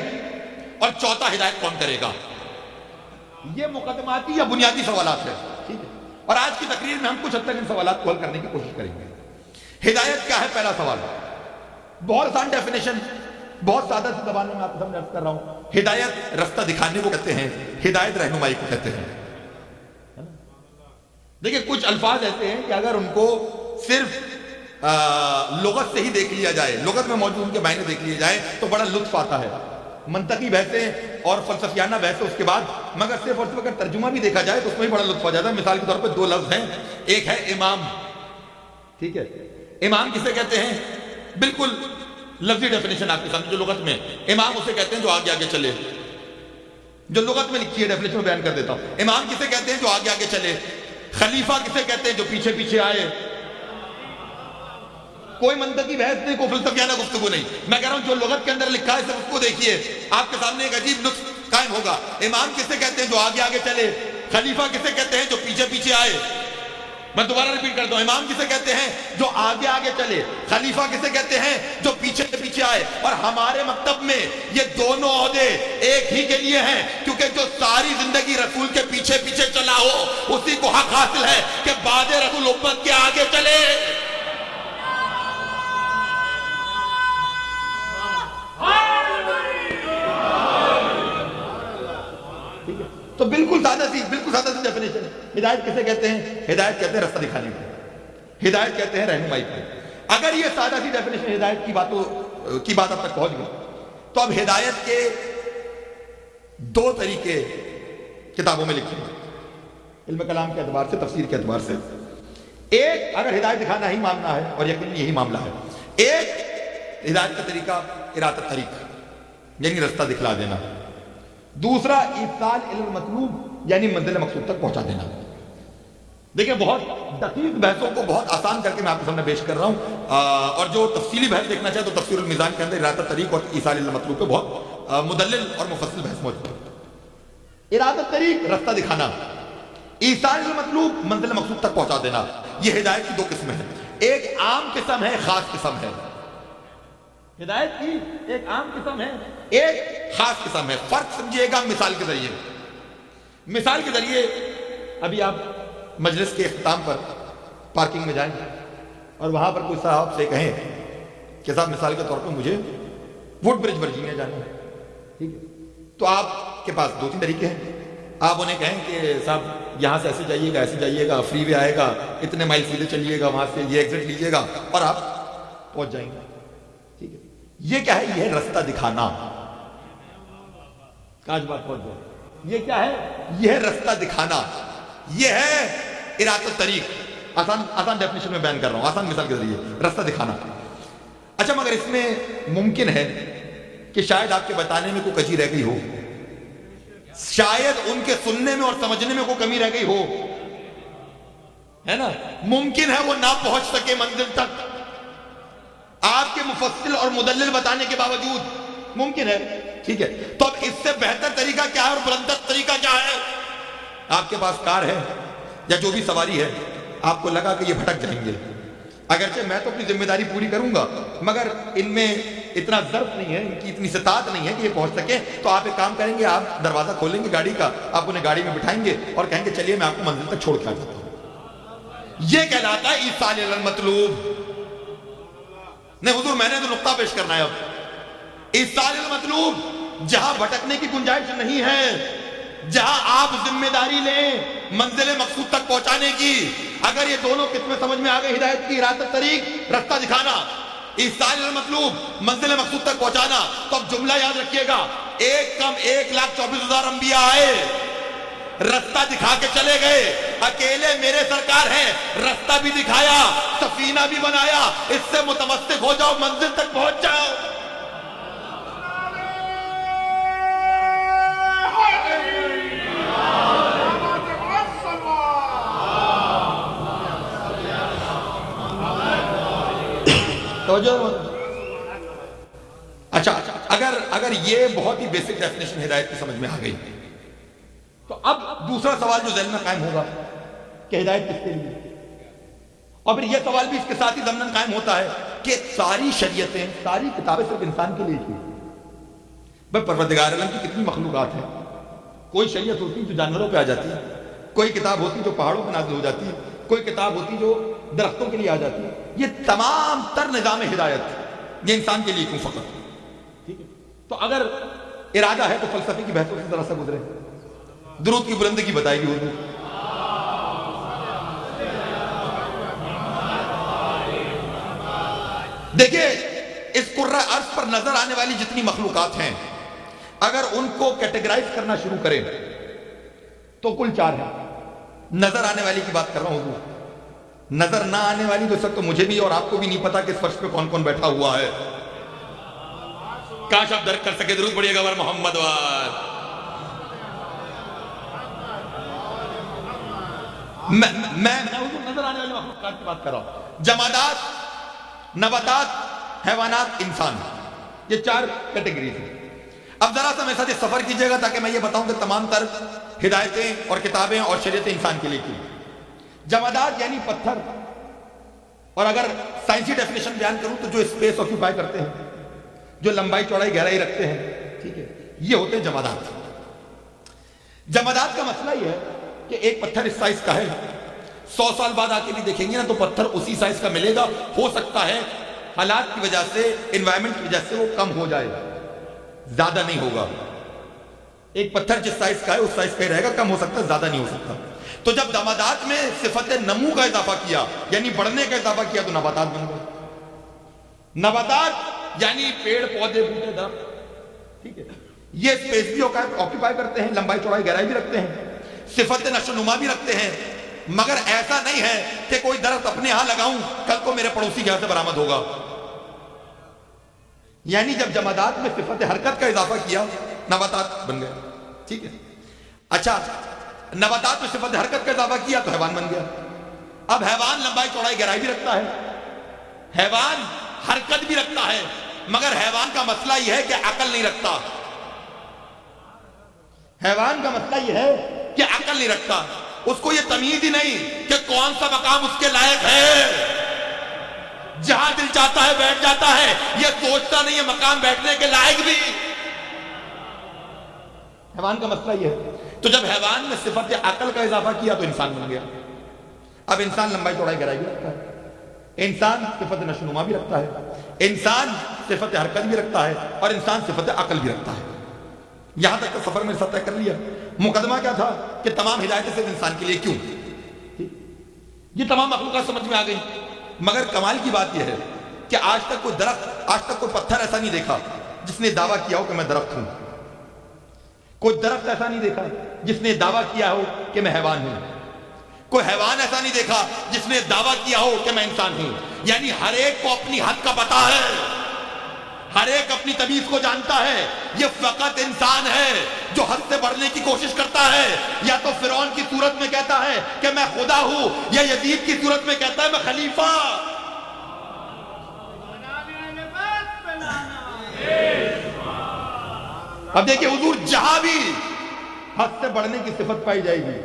اور چوتھا، ہدایت کون کرے گا؟ یہ مقدماتی یا بنیادی سوالات ہیں، ٹھیک ہے، اور آج کی تقریر میں ہم کچھ حد تک ان سوالات کو حل کرنے کی کوشش کریں گے۔ ہدایت کیا ہے؟ پہلا سوال، بہت آسان ڈیفینیشن، بہت سادہ سی زبان میں آپ کو سمجھ کر رہا ہوں۔ ہدایت رستہ دکھانے کو کہتے ہیں، ہدایت رہنمائی کو کہتے ہیں۔ دیکھیں کچھ الفاظ ایسے ہیں کہ اگر ان کو صرف لغت سے ہی دیکھ لیا جائے، لغت میں موجود ان کے معنی دیکھ لیے جائے تو بڑا لطف آتا ہے، منطقی بحثیں اور فلسفیانہ بحثیں اس کے بعد، مگر صرف اور صرف اگر ترجمہ بھی دیکھا جائے تو اس میں بھی بڑا لطف آ جاتا ہے۔ مثال کے طور پہ دو لفظ ہیں، ایک ہے امام، ٹھیک ہے، امام کسے کہتے ہیں؟ بالکل لفظی ڈیفینیشن آپ کے سامنے، جو لغت میں امام اسے کہتے ہیں جو آگے آگے چلے، جو لغت میں لکھی ہے ڈیفینیشن میں بیان کر دیتا ہوں۔ امام کسے کہتے ہیں؟ جو آگے آگے چلے۔ خلیفہ کسے کہتے ہیں؟ جو پیچھے پیچھے آئے۔ کوئی منطقی بحث نہیں، کوئی فلسفیانہ گفتگو نہیں، میں کہہ رہا ہوں جو لغت کے اندر لکھا ہے صرف اس کو دیکھیے، آپ کے سامنے ایک عجیب نقص قائم ہوگا۔ امام کسے کہتے ہیں؟ جو آگے آگے چلے۔ خلیفہ کسے کہتے ہیں؟ جو پیچھے پیچھے آئے۔ میں دوبارہ ریپیٹ کرتا ہوں، امام کسے کہتے ہیں؟ جو آگے آگے چلے۔ خلیفہ کسے کہتے ہیں؟ جو پیچھے پیچھے آئے۔ اور ہمارے مکتب میں یہ دونوں عہدے ایک ہی کے لیے ہیں، کیونکہ جو ساری زندگی رسول کے پیچھے پیچھے چلا ہو اسی کو حق حاصل ہے کہ بعد رسول امت کے آگے چلے۔ تو بالکل سادہ سی ڈیفینیشن ہے۔ ہدایت کسے کہتے ہیں؟ ہدایت کہتے ہیں رستہ دکھانے کو، ہدایت کہتے ہیں رہنمائی کو۔ اگر یہ سادہ سی ڈیفینیشن ہدایت کی بات اب تک پہنچ گئی تو اب ہدایت کے دو طریقے کتابوں میں لکھے ہیں، علم کلام کے اعتبار سے، تفسیر کے اعتبار سے۔ ایک، اگر ہدایت دکھانا ہی ماننا ہے اور یقین یہی معاملہ ہے، ایک ہدایت کا طریقہ ارادت طریق یعنی رستہ دکھلا دینا، دوسرا ایصال المطلوب یعنی منزل مقصود تک پہنچا دینا۔ دیکھیں بہت دقیق بحثوں کو بہت آسان کر کے میں آپ کے سامنے پیش کر رہا ہوں، اور جو تفصیلی بحث دیکھنا چاہے تو تفسیر المیزان کے اندر ارادت طریق اور ایصال المطلوب پہ بہت مدلل اور مفصل بحث موجود ہے۔ ارادت طریق رستہ دکھانا، ایصال المطلوب منزل مقصود تک پہنچا دینا، یہ ہدایت کی دو قسمیں ہیں، ایک عام قسم ہے، خاص قسم ہے۔ ہدایت کی ایک عام قسم ہے، ایک خاص قسم ہے۔ فرق سمجھیے گا مثال کے ذریعے۔ مثال کے ذریعے ابھی آپ مجلس کے اختتام پر پارکنگ میں جائیں اور وہاں پر کوئی صاحب سے کہیں کہ صاحب مثال کے طور پر مجھے ووڈ برج ورجینیا جانا ہے، ٹھیک ہے، تو آپ کے پاس دو تین طریقے ہیں۔ آپ انہیں کہیں کہ صاحب یہاں سے ایسے جائیے گا، ایسے جائیے گا، فری وے آئے گا، اتنے مائل سیدھے چلیے گا، وہاں سے یہ ایگزٹ لیجیے گا اور آپ پہنچ جائیں گے، ٹھیک ہے۔ یہ کیا ہے؟ یہ ہے رستہ دکھانا۔ کاج بات پہنچ جائے، یہ کیا ہے؟ یہ ہے رستہ دکھانا، یہ ہے ارادت طریق۔ آسان ڈیفینیشن میں بیان کر رہا ہوں، آسان مثال کے ذریعے رستہ دکھانا۔ اچھا مگر اس میں ممکن ہے کہ شاید آپ کے بتانے میں کوئی کجی رہ گئی ہو، شاید ان کے سننے میں اور سمجھنے میں کوئی کمی رہ گئی ہو، ہے نا، ممکن ہے وہ نہ پہنچ سکے منزل تک آپ کے مفصل اور مدلل بتانے کے باوجود، ممکن ہے، ٹھیک ہے۔ تو اب اس سے بہتر طریقہ کیا ہے اور بلندر طریقہ کیا ہے؟ آپ کے پاس کار ہے یا جو بھی سواری ہے، آپ کو لگا کہ یہ بھٹک جائیں گے، اگرچہ میں تو اپنی ذمہ داری پوری کروں گا، مگر ان میں اتنا ظرف نہیں ہے، ان کی اتنی استطاعت نہیں ہے کہ یہ پہنچ سکیں. تو آپ ایک کام کریں گے، آپ دروازہ کھولیں گے گاڑی کا، آپ انہیں گاڑی میں بٹھائیں گے اور کہیں گے چلیے میں آپ کو منزل تک چھوڑ کے آ جاتا ہوں. یہ کہلاتا ہے ایصال المطلوب. نہیں حضور میں نے تو نقطہ پیش کرنا ہے. اب ایصال المطلوب جہاں بھٹکنے کی گنجائش نہیں ہے، جہاں آپ ذمہ داری لیں منزل مقصود تک پہنچانے کی. اگر یہ دونوں قسمیں سمجھ میں آ گئی، ہدایت کی ارادت طریق، رستہ دکھانا، ایصال المطلوب منزل مقصود تک پہنچانا، تو اب جملہ یاد رکھیے گا، ایک کم 1,24,000 انبیاء آئے، رستہ دکھا کے چلے گئے. اکیلے میرے سرکار ہیں، رستہ بھی دکھایا، سفینہ بھی بنایا. اس سے متمسک ہو جاؤ، منزل تک پہنچ جاؤ. اچھا اگر یہ بہت ہی بیسک ڈیفینیشن ہدایت کی سمجھ میں آ گئی، تو اب دوسرا سوال جو ذہن میں قائم ہوگا کہ ہدایت کس کے لیے، اور پھر یہ سوال بھی اس کے ساتھ ہی ضمناً قائم ہوتا ہے کہ ساری شریعتیں، ساری کتابیں صرف انسان کے لیے تھی. بھائی پروردگار عالم کی کتنی مخلوقات ہیں. کوئی شریعت ہوتی جو جانوروں پہ آ جاتی ہے، کوئی کتاب ہوتی جو پہاڑوں پہ نازل ہو جاتی ہے، کوئی کتاب ہوتی جو درختوں کے لیے آ جاتی ہے. یہ تمام تر نظام ہدایت یہ انسان کے لیے کیوں فقط؟ ٹھیک ہے، تو اگر ارادہ ہے تو فلسفے کی بحثوں سے ذرا سا گزرے. درود کی بلندگی بتائے گی اردو. دیکھیے اس کرۂ ارض پر نظر آنے والی جتنی مخلوقات ہیں، اگر ان کو کیٹیگرائز کرنا شروع کریں تو کل 4 ہیں. نظر آنے والی کی بات کر رہا ہوں. نظر نہ آنے والی تو سب تو مجھے بھی اور آپ کو بھی نہیں پتا کہ اس فرش پہ کون کون بیٹھا ہوا ہے. کاش آپ درک کر سکے. درود پڑھیے گا ور محمد وار. میں نظر آنے والی مخلوقات کی بات کر رہا ہوں. جمادات، نباتات، حیوانات، انسان، یہ 4 کیٹیگریز ہیں. اب ذرا سا میرے ساتھ سفر کیجئے گا تاکہ میں یہ بتاؤں کہ تمام تر ہدایتیں اور کتابیں اور شریعتیں انسان کے لیے کی. جمادات یعنی پتھر، اور اگر سائنسی ڈیفینیشن بیان کروں تو جو اسپیس آکیوپائی کرتے ہیں، جو لمبائی چوڑائی گہرائی رکھتے ہیں، ٹھیک ہے، یہ ہوتے ہیں جمادات. جمادات کا مسئلہ یہ ہے کہ ایک پتھر اس سائز کا ہے، 100 سال بعد آ کے بھی دیکھیں گے نا تو پتھر اسی سائز کا ملے گا. ہو سکتا ہے حالات کی وجہ سے، انوائرمنٹ کی وجہ سے وہ کم ہو جائے، زیادہ نہیں ہوگا. ایک پتھر جس سائز کا ہے اس سائز کا ہی رہے گا، کم ہو سکتا ہے، زیادہ نہیں ہو سکتا. تو جب جمادات میں صفت نمو کا اضافہ کیا، یعنی بڑھنے کا اضافہ کیا، تو نباتات بن گئے. نباتات یعنی پیڑ پودے بوٹے درخت، ٹھیک ہے، یہ اسپیس بھی آکیپائی کرتے ہیں، لمبائی چوڑائی گہرائی بھی رکھتے ہیں، صفت نشو نما بھی رکھتے ہیں. مگر ایسا نہیں ہے کہ کوئی درخت اپنے ہاں لگاؤں کل کو میرے پڑوسی کے ہاں سے برآمد ہوگا. یعنی جب جمادات میں صفت حرکت کا اضافہ کیا، نباتات بن گئے. ٹھیک ہے. اچھا نباتات میں صفت حرکت کا اضافہ کیا تو حیوان بن گیا. اب حیوان لمبائی چوڑائی گہرائی بھی رکھتا ہے، حیوان حرکت بھی رکھتا ہے، مگر حیوان کا مسئلہ یہ ہے کہ عقل نہیں رکھتا. حیوان کا مسئلہ یہ ہے کہ عقل نہیں رکھتا. اس کو یہ تمیز ہی نہیں کہ کون سا مقام اس کے لائق ہے. جہاں دل چاہتا ہے بیٹھ جاتا ہے، یہ سوچتا نہیں ہے مقام بیٹھنے کے لائق بھی. حیوان کا مسئلہ یہ ہے. تو جب حیوان میں صفت عقل کا اضافہ کیا تو انسان بن گیا. اب انسان لمبائی چوڑائی گہرائی بھی رکھتا ہے، انسان صفت نشوونما بھی رکھتا ہے، انسان صفت حرکت بھی رکھتا ہے، اور انسان صفت عقل بھی رکھتا ہے. یہاں تک سفر میں طے کر لیا. مقدمہ کیا تھا کہ تمام ہدایتیں صرف انسان کے لیے کیوں. یہ تمام مخلوقات سمجھ میں آ گئی. مگر کمال کی بات یہ ہے کہ آج تک کوئی درخت، آج تک کوئی پتھر ایسا نہیں دیکھا جس نے دعویٰ کیا ہو کہ میں درخت ہوں. کوئی درخت ایسا نہیں دیکھا جس نے دعویٰ کیا ہو کہ میں حیوان ہوں. کوئی حیوان ایسا نہیں دیکھا جس نے دعویٰ کیا ہو کہ میں انسان ہوں. یعنی ہر ایک کو اپنی حد کا پتہ ہے، ہر ایک اپنی تمیز کو جانتا ہے. یہ فقط انسان ہے جو حد سے بڑھنے کی کوشش کرتا ہے. یا تو فرعون کی صورت میں کہتا ہے کہ میں خدا ہوں، یا یزید کی صورت میں کہتا ہے میں خلیفہ. اب دیکھیں حضور، جہاں بھی حد سے بڑھنے کی صفت پائی جائے گی،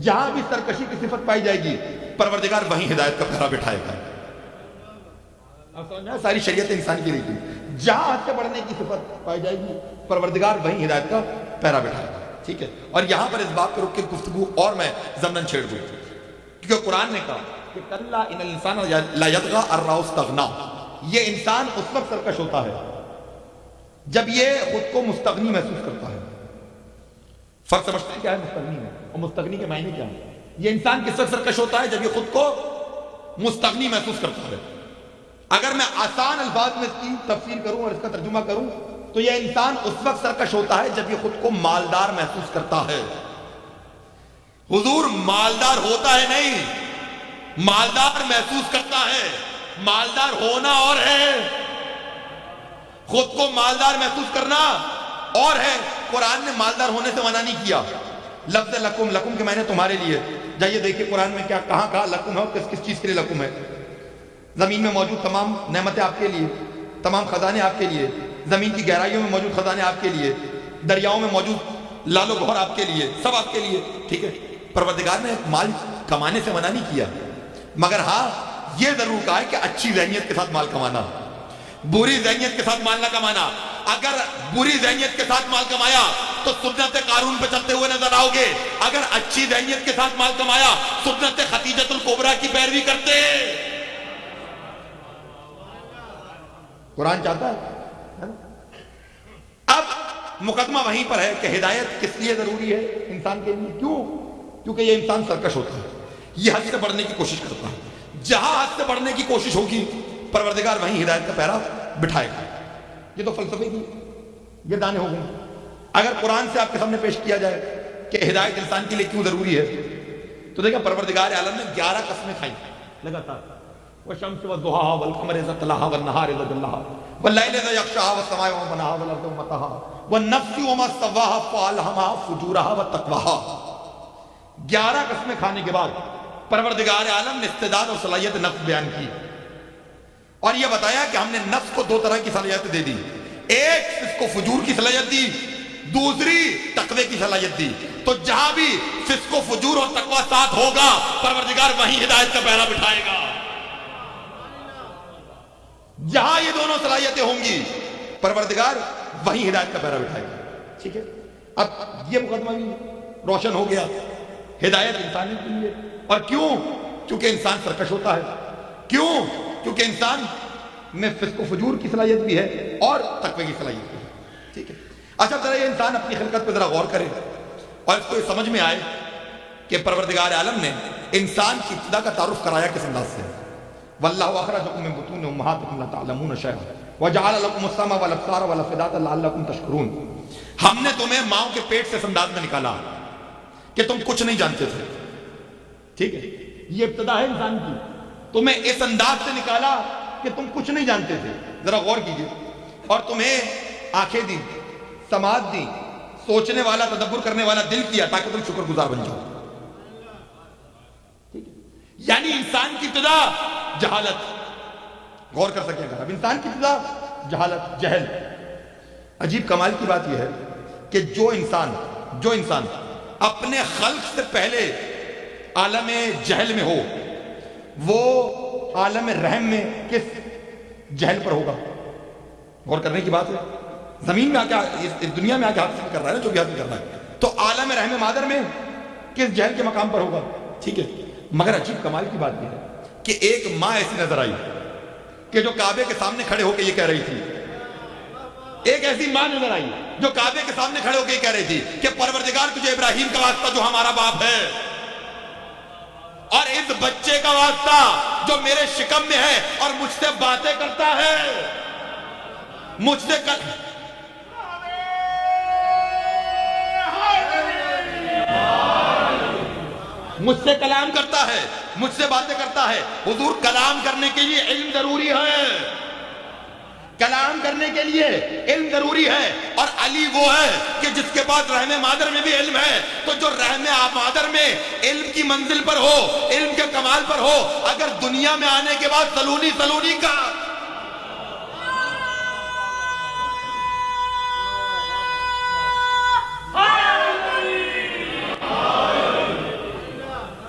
جہاں بھی سرکشی کی صفت پائی جائے گی، پروردگار وہیں ہدایت کا پہرا بٹھائے گا. آپ سمجھ میں ساری شریعت انسان کی رہی تھی. جہاں حد سے بڑھنے کی صفت پائی جائے گی پروردگار وہیں ہدایت کا پیرا بٹھائے گا. ٹھیک ہے. اور یہاں پر اس بات پہ رک کے گفتگو اور میں ضمن چھیڑ دوں کیونکہ قرآن نے کہا کہ کلا ان الانسان لا یطغی ان رآہ استغنی. یہ انسان اس وقت سرکش ہوتا ہے جب یہ خود کو مستغنی محسوس کرتا ہے. فرق سمجھتے ہیں کیا ہے مستغنی میں اور مستغنی کے معنی کیا ہے؟ یہ انسان کس وقت سرکش ہوتا ہے جب یہ خود کو مستغنی محسوس کرتا ہے. اگر میں آسان الفاظ میں اس کی تفسیر کروں اور اس کا ترجمہ کروں تو یہ انسان اس وقت سرکش ہوتا ہے جب یہ خود کو مالدار محسوس کرتا ہے. حضور مالدار ہوتا ہے نہیں، مالدار محسوس کرتا ہے. مالدار ہونا اور ہے، خود کو مالدار محسوس کرنا اور ہے. قرآن نے مالدار ہونے سے منع نہیں کیا. لفظ لکم، لکم کے معنی تمہارے لیے. جائیے دیکھیے قرآن میں کیا کہاں کہا لکم ہے اور کس کس چیز کے لیے لکم ہے. زمین میں موجود تمام نعمتیں آپ کے لیے، تمام خزانے آپ کے لیے، زمین کی گہرائیوں میں موجود خزانے آپ کے لیے، دریاؤں میں موجود لال و گوہر آپ کے لیے، سب آپ کے لیے. ٹھیک ہے. پروردگار نے مال کمانے سے منع نہیں کیا، مگر ہاں یہ ضرور کہا ہے کہ اچھی ذہنیت کے ساتھ مال کمانا، بری ذہنیت کے ساتھ مال نہ کمانا. اگر بری ذہنیت کے ساتھ مال کمایا تو سنت قارون پہ چلتے ہوئے نظر آؤ گے. اگر اچھی ذہنیت کے ساتھ مال کمایا سنت خدیجۃ الکبریٰ کی پیروی کرتے. قرآن چاہتا ہے. اب مقدمہ وہیں پر ہے کہ ہدایت کس لیے ضروری ہے انسان کے لیے. کیوں؟ کیونکہ یہ انسان سرکش ہوتا ہے، یہ حد سے بڑھنے کی کوشش کرتا ہے. جہاں حد سے بڑھنے کی کوشش ہوگی پروردگار وہیں ہدایت کا پیرا بٹھائے گا. یہ تو فلسفے کی یہ دانے ہو گئے. اگر قرآن سے آپ کے سامنے پیش کیا جائے کہ ہدایت انسان کے لیے کیوں ضروری ہے تو دیکھا پروردگار عالم نے 11 قسمیں کھائی لگاتار. والشمس والضحاها والقمر اذا تلاها والنهار اذا جلاها والليل اذا يغشاها والسماء وما بناها والارض وما طحاها والنفس وما سواها فالهمها فجورها وتقواها. 11 قسمیں کھانے کے بعد پروردگار عالم نے استعداد اور صلاحیت نفس بیان کی اور یہ بتایا کہ ہم نے نفس کو 2 طرح کی صلاحیت دے دی. ایک اس کو فجور کی صلاحیت دی، دوسری تقوی کی صلاحیت دی. تو جہاں بھی فسق و فجور اور تقوی ساتھ ہوگا پروردگار وہیں ہدایت کا پہرا بٹھائے گا. جہاں یہ دونوں صلاحیتیں ہوں گی پروردگار وہیں ہدایت کا پہرا بٹھائے گا. ٹھیک ہے. اب یہ مقدمہ بھی روشن ہو گیا. ہدایت انسان کے لیے. اور کیوں؟ کیونکہ انسان سرکش ہوتا ہے. کیوں؟ کیونکہ انسان میں فسق و فجور کی صلاحیت بھی ہے اور تقوی کی صلاحیت بھی ہے. ٹھیک ہے. اچھا ذرا یہ انسان اپنی خلقت پہ ذرا غور کرے اور اس کو یہ سمجھ میں آئے کہ پروردگار عالم نے انسان کی ابتدا کا تعارف کرایا کس انداز سے. واللہ اخرجکم من بطون امہاتکم لا تعلمون شیئا وجعل لکم السمع والابصار والافئدۃ لعلکم تشکرون. ہم نے تمہیں ماں کے پیٹ سے اس انداز میں نکالا کہ تم کچھ نہیں جانتے تھے. ٹھیک ہے. یہ ابتدا ہے انسان کی. تمہیں اس انداز سے نکالا کہ تم کچھ نہیں جانتے تھے. ذرا غور کیجئے. اور تمہیں آنکھیں دی، سماعت دی، سوچنے والا تدبر کرنے والا دل کیا تاکہ تم شکر گزار بن جاؤ. ٹھیک ہے. یعنی انسان کی ابتدا جہالت. غور کر سکیں گا. اب انسان کی ابتدا جہالت، جہل. عجیب کمال کی بات یہ ہے کہ جو انسان اپنے خلق سے پہلے عالم جہل میں ہو وہ عالم رحم میں کس جہل پر ہوگا؟ غور کرنے کی بات ہے. زمین میں آ کے اس دنیا میں آ کے حاصل کر رہا ہے نا جو بھی حاصل کر رہا ہے تو عالم رحم مادر میں کس جہل کے مقام پر ہوگا. ٹھیک ہے. مگر عجیب کمال کی بات یہ ہے کہ ایک ماں ایسی نظر آئی کہ جو کعبے کے سامنے کھڑے ہو کے یہ کہہ رہی تھی. ایک ایسی ماں نظر آئی جو کعبے کے سامنے کھڑے ہو کے یہ کہہ رہی تھی کہ پروردگار تجھے ابراہیم کا واسطہ جو ہمارا باپ ہے اور اس بچے کا واسطہ جو میرے شکم میں ہے اور مجھ سے باتیں کرتا ہے، مجھ سے کلام کرتا ہے، مجھ سے باتیں کرتا ہے. حضور کلام کرنے کے لیے علم ضروری ہے. کلام کرنے کے لیے علم ضروری ہے. اور علی وہ ہے کہ جس کے پاس رحم مادر میں بھی علم ہے. تو جو رحم مادر میں علم کی منزل پر ہو، علم کے کمال پر ہو، اگر دنیا میں آنے کے بعد سلونی کا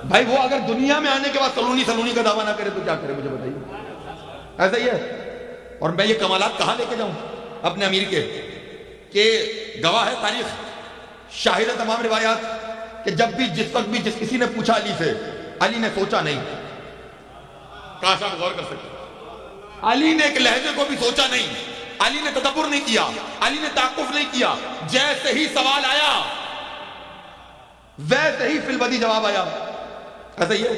بھائی وہ اگر دنیا میں آنے کے بعد سلونی کا دعویٰ نہ کرے تو کیا کرے مجھے بتائیے. ایسا ہی ہے. اور میں یہ کمالات کہاں لے کے جاؤں اپنے امیر کے کہ گواہ ہے تاریخ، شاہد ہے تمام روایات کہ جب بھی جس وقت بھی جس کسی نے پوچھا علی سے، علی نے سوچا نہیں. کاش آپ غور کر سکتے، علی نے ایک لہجے کو بھی سوچا نہیں، علی نے تدبر نہیں کیا، علی نے تعقف نہیں کیا. جیسے ہی سوال آیا ویسے ہی فی البدی جواب آیا. ایسا ہی ہے،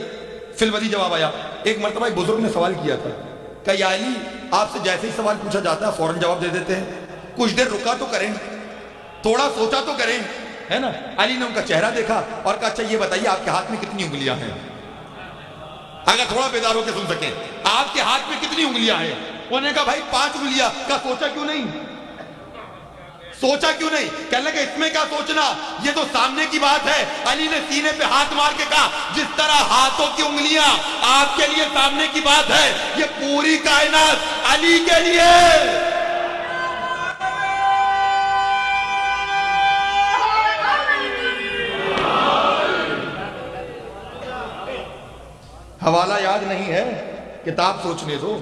فی البدی جواب آیا. ایک مرتبہ ایک بزرگ نے سوال کیا تھا کہ یا علی آپ سے جیسے ہی سوال پوچھا جاتا ہے فوراً جواب دے دیتے ہیں، کچھ دیر رکا تو کریں، تھوڑا سوچا تو کریں، ہے نا. علی نے ان کا چہرہ دیکھا اور کہا اچھا یہ بتائیے آپ کے ہاتھ میں کتنی انگلیاں ہیں؟ اگر تھوڑا بیدار ہو کے سن سکیں، آپ کے ہاتھ میں کتنی انگلیاں ہیں؟ انہوں نے کہا بھائی 5 انگلیاں. کہا سوچا کیوں نہیں؟ سوچا کیوں نہیں؟ کہنے لگا اس میں کیا سوچنا، یہ تو سامنے کی بات ہے. علی نے سینے پہ ہاتھ مار کے کہا جس طرح ہاتھوں کی انگلیاں آپ کے لیے سامنے کی بات ہے، یہ پوری کائنات علی کے لیے. حوالہ یاد نہیں ہے کتاب سوچنے دو،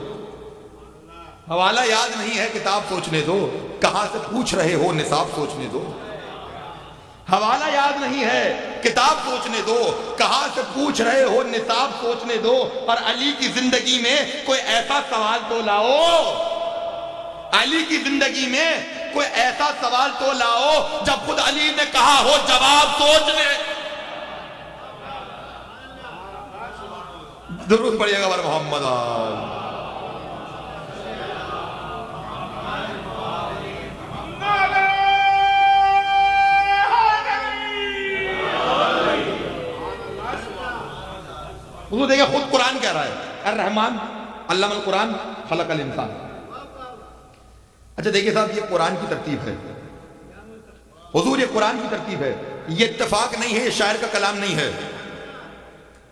حوالہ یاد نہیں ہے کتاب سوچنے دو، کہاں سے پوچھ رہے ہو نصاب سوچنے دو. حوالہ یاد نہیں ہے کتاب سوچنے دو، کہاں سے پوچھ رہے ہو نصاب سوچنے دو. اور علی کی زندگی میں کوئی ایسا سوال تو لاؤ، علی کی زندگی میں کوئی ایسا سوال تو لاؤ جب خود علی نے کہا ہو جواب سوچنے. درود پڑھیے گا بر محمد آل. حضور دیکھیں خود قرآن کہہ رہا ہے الرحمن علم القرآن خلق الانسان. اچھا دیکھیں صاحب یہ قرآن کی ترتیب ہے، حضور یہ قرآن کی ترتیب ہے، یہ اتفاق نہیں ہے، یہ شاعر کا کلام نہیں ہے،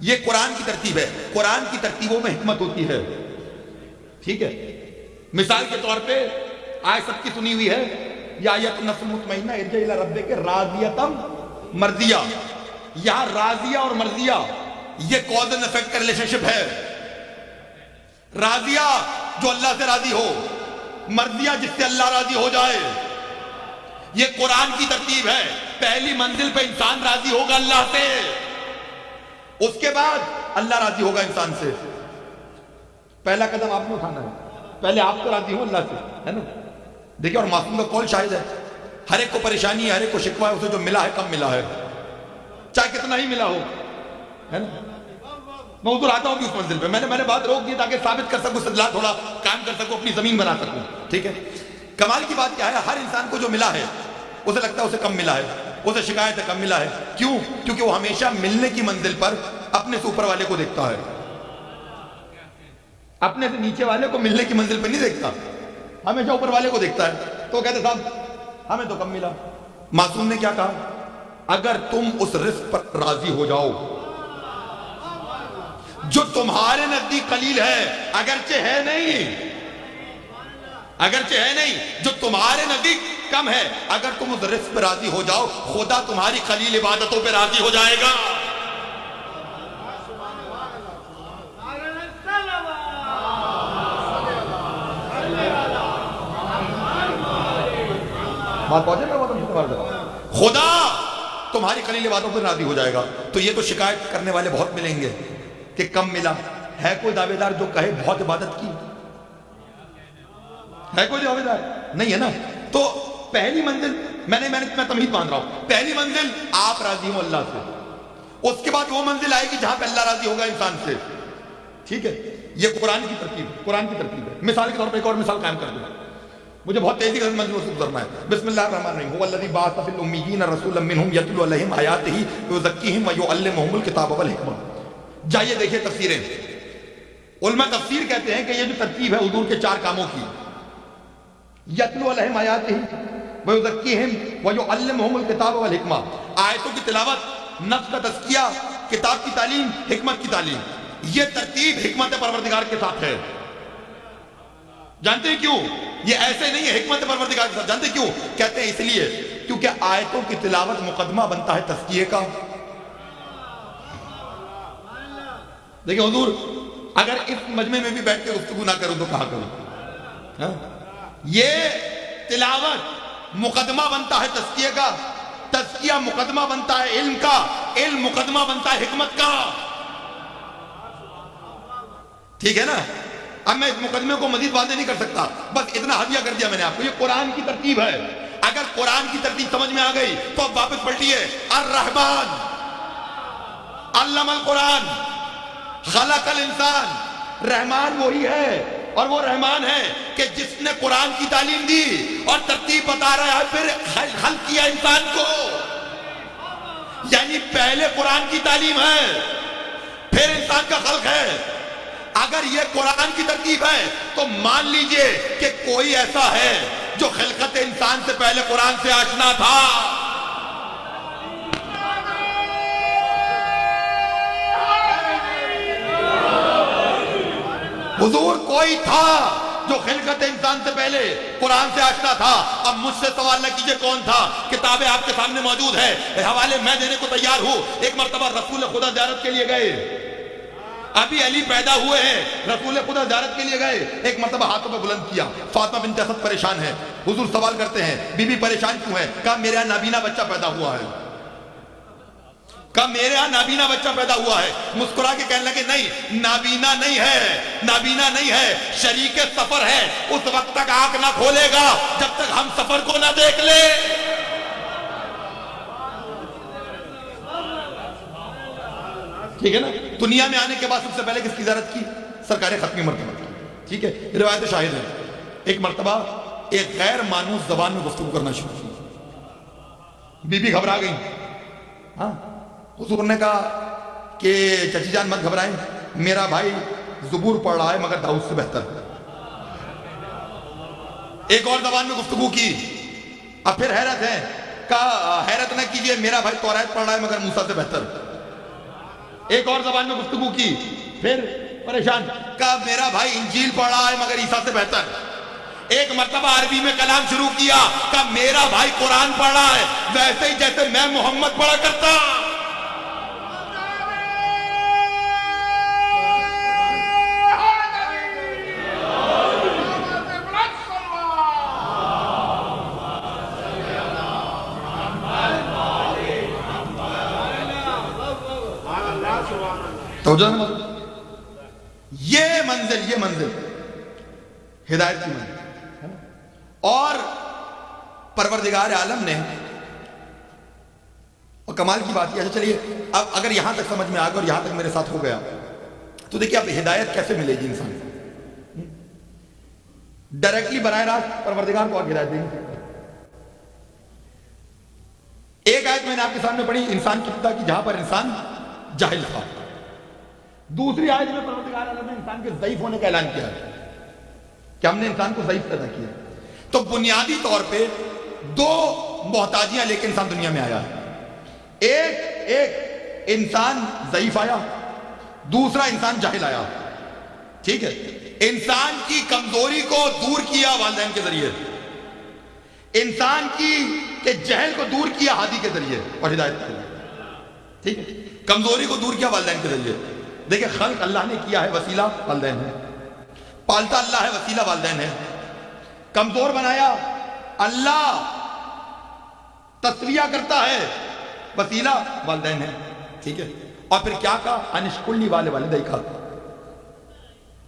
یہ قرآن کی ترتیب ہے. قرآن کی ترتیبوں میں حکمت ہوتی ہے. ٹھیک ہے، مثال کے طور پہ آیت سب کی سنی ہوئی ہے یا ایت النفس المطمئنہ ارجع الی ربک راضیۃ مرضیہ. یہاں راضیہ اور مرضیہ یہ کاز اینڈ ایفیکٹ کا ریلیشن شپ ہے. راضیہ جو اللہ سے راضی ہو، مرضیہ جس سے اللہ راضی ہو جائے. یہ قرآن کی ترتیب ہے. پہلی منزل پہ انسان راضی ہوگا اللہ سے، اس کے بعد اللہ راضی ہوگا انسان سے. پہلا قدم آپ نے اٹھانا ہے، پہلے آپ تو راضی ہو اللہ سے، ہے نا. دیکھیں اور معصوم کا قول شاہد ہے، ہر ایک کو پریشانی ہے، ہر ایک کو شکوہ ہے، اسے جو ملا ہے کم ملا ہے، چاہے کتنا ہی ملا ہو، ہے نا. میں حضور آتا ہوں بھی اس منزل پہ، میں نے بات روک دی تاکہ ثابت کر سکوں، استدلال تھوڑا قائم کر سکوں، اپنی زمین بنا سکوں. ٹھیک ہے، کمال کی بات کیا ہے، ہر انسان کو جو ملا ہے اسے لگتا ہے اسے کم ملا ہے، اسے شکایت ہے کم ملا ہے. کیوں؟ کیونکہ وہ ہمیشہ ملنے کی منزل پر اپنے سے اوپر والے کو دیکھتا ہے، اپنے سے نیچے والے کو ملنے کی منزل پہ نہیں دیکھتا، ہمیشہ اوپر والے کو دیکھتا ہے. تو کہتے صاحب ہمیں تو کم ملا. معصوم نے کیا کہا؟ اگر تم اس رزق پر راضی ہو جاؤ جو تمہارے نزدیک قلیل ہے، اگرچہ ہے نہیں، جو تمہارے نزدیک کم ہے، اگر تم اس رزق پہ راضی ہو جاؤ خدا تمہاری قلیل عبادتوں پہ راضی ہو جائے گا. بات پہنچے نا، خدا تمہاری قلیل عبادتوں پہ راضی ہو جائے گا. تو یہ تو شکایت کرنے والے بہت ملیں گے کہ کم ملا. ہے کوئی دعوے دار جو کہے بہت عبادت کی؟ ہے کوئی دعوے دار؟ نہیں ہے نا. تو پہلی منزل میں تمہید باندھ رہا ہوں، پہلی منزل آپ راضی ہوں اللہ سے، اس کے بعد وہ منزل آئے گی جہاں پہ اللہ راضی ہوگا انسان سے. ٹھیک ہے، یہ قرآن کی ترتیب ہے. مثال کے طور پہ ایک اور مثال قائم کر دوں، مجھے بہت تیزی سے منزلوں سے گزرنا ہے. بسم اللہ الرحمن الرحیم. هو الذی بعث فی الامیین رسولا منہم یتلو علیہم آیاتہ ویزکیہم ویعلمہم الکتاب والحکمہ. جائیے دیکھیے تفسیریں. علماء تفسیر کہتے ہیں کہ یہ جو ترتیب ہے حضور کے 4 کاموں کی، یتلو علیہم آیاتہ ویزکیہم ویعلمہم الکتاب والحکمہ، آیتوں کی تلاوت، نفس کا تزکیہ، کتاب کی تعلیم، حکمت کی تعلیم. یہ ترتیب حکمت پروردگار کے ساتھ ہے. جانتے ہیں کیوں؟ یہ ایسے نہیں ہے حکمت پروردگار کے ساتھ. جانتے کیوں؟ کہتے ہیں اس لیے کیونکہ آیتوں کی تلاوت مقدمہ بنتا ہے تزکیے کا. دیکھیں حضور اگر اس مجمع میں بھی بیٹھ کے گفتگو نہ کروں تو کہاں کروں؟ ہاں؟ یہ تلاوت مقدمہ بنتا ہے تزکیے کا، تزکیہ مقدمہ بنتا ہے علم کا، علم مقدمہ بنتا ہے حکمت کا. ٹھیک ہے نا؟ اب میں اس مقدمے کو مزید واضح نہیں کر سکتا، بس اتنا حدیہ کر دیا میں نے آپ کو. یہ قرآن کی ترتیب ہے. اگر قرآن کی ترتیب سمجھ میں آ گئی تو اب واپس پلٹیے. الرحمن علم القرآن خلق الانسان. رحمان وہی ہے، اور وہ رحمان ہے کہ جس نے قرآن کی تعلیم دی اور ترتیب بتا رہا ہے، پھر خلق کیا انسان کو. یعنی پہلے قرآن کی تعلیم ہے، پھر انسان کا خلق ہے. اگر یہ قرآن کی ترتیب ہے تو مان لیجئے کہ کوئی ایسا ہے جو خلقت انسان سے پہلے قرآن سے آشنا تھا. حضور کوئی تھا جو خلقت انسان سے پہلے قرآن سے آشنا تھا. اب مجھ سے سوال نہ کیجئے کون تھا، کتابیں آپ کے سامنے موجود ہے، حوالے میں دینے کو تیار ہوں. ایک مرتبہ رسول خدا زیارت کے لیے گئے، ابھی علی پیدا ہوئے ہیں، رسول خدا زیارت کے لیے گئے. ایک مرتبہ ہاتھوں پہ بلند کیا، فاطمہ بنت اسد پریشان ہے. حضور سوال کرتے ہیں بی بی پریشان کیوں ہے؟ کہا میرے یہاں نابینا بچہ پیدا ہوا ہے. کہا میرے ہاں نابینا بچہ پیدا ہوا ہے. مسکرا کے کہنے لگے نہیں، نابینا نہیں ہے، نابینا نہیں ہے، شریک سفر ہے. اس وقت تک آنکھ نہ کھولے گا جب تک ہم سفر کو نہ دیکھ لے. ٹھیک ہے نا؟ دنیا میں آنے کے بعد سب سے پہلے کس کی زیارت کی؟ سرکار ختمی مرتبہ کی. ٹھیک ہے، روایت شاہد ہے. ایک مرتبہ ایک غیر مانوس زبان میں گفتگو کرنا شروع کی. بی بی گھبرا گئی. ہاں، حضور نے کہا کہ چچی جان مت گھبرائیں، میرا بھائی زبور پڑھ رہا ہے مگر داؤد سے بہتر. ایک اور زبان میں گفتگو کی. اب پھر حیرت ہے، کہا حیرت نہ کیجئے، میرا بھائی توریت پڑھ رہا ہے مگر موسیٰ سے بہتر. ایک اور زبان میں گفتگو کی، پھر پریشان، کہا میرا بھائی انجیل پڑھ رہا ہے مگر عیسیٰ سے بہتر. ایک مرتبہ عربی میں کلام شروع کیا، کہا میرا بھائی قرآن پڑھ رہا ہے ویسے ہی جیسے میں محمد پڑھا کرتا. یہ منزل ہدایت کی منزل. اور پروردگار عالم نے، اور کمال کی بات یہ ہے، چلیے اب اگر یہاں تک سمجھ میں آ گیا اور یہاں تک میرے ساتھ ہو گیا تو دیکھیے اب ہدایت کیسے ملے گی انسان کو. ڈائریکٹلی براہ راست پروردگار کو آگے ہدایت دیں گے. ایک آیت میں نے آپ کے سامنے پڑھی انسان کی ابتدا کی، جہاں پر انسان جاہل تھا. دوسری آیت میں پروردگار عالم نے انسان کے ضعیف ہونے کا اعلان کیا ہے کہ ہم نے انسان کو ضعیف پیدا کیا. تو بنیادی طور پہ دو محتاجیاں لے کے انسان دنیا میں آیا ہے. ایک انسان ضعیف آیا، دوسرا انسان جاہل آیا. ٹھیک ہے، انسان کی کمزوری کو دور کیا والدین کے ذریعے، انسان کی کہ جہل کو دور کیا ہادی کے ذریعے اور ہدایت کے ذریعے. ٹھیک ہے، کمزوری کو دور کیا والدین کے ذریعے. دیکھیں خلق اللہ نے کیا ہے، وسیلہ والدین ہے. پالتا اللہ ہے، وسیلہ والدین ہے. کمزور بنایا اللہ، تسویہ کرتا ہے، وسیلہ والدین ہے. ٹھیک ہے، اور پھر کیا کہا؟ انشکلی والے دیکھا.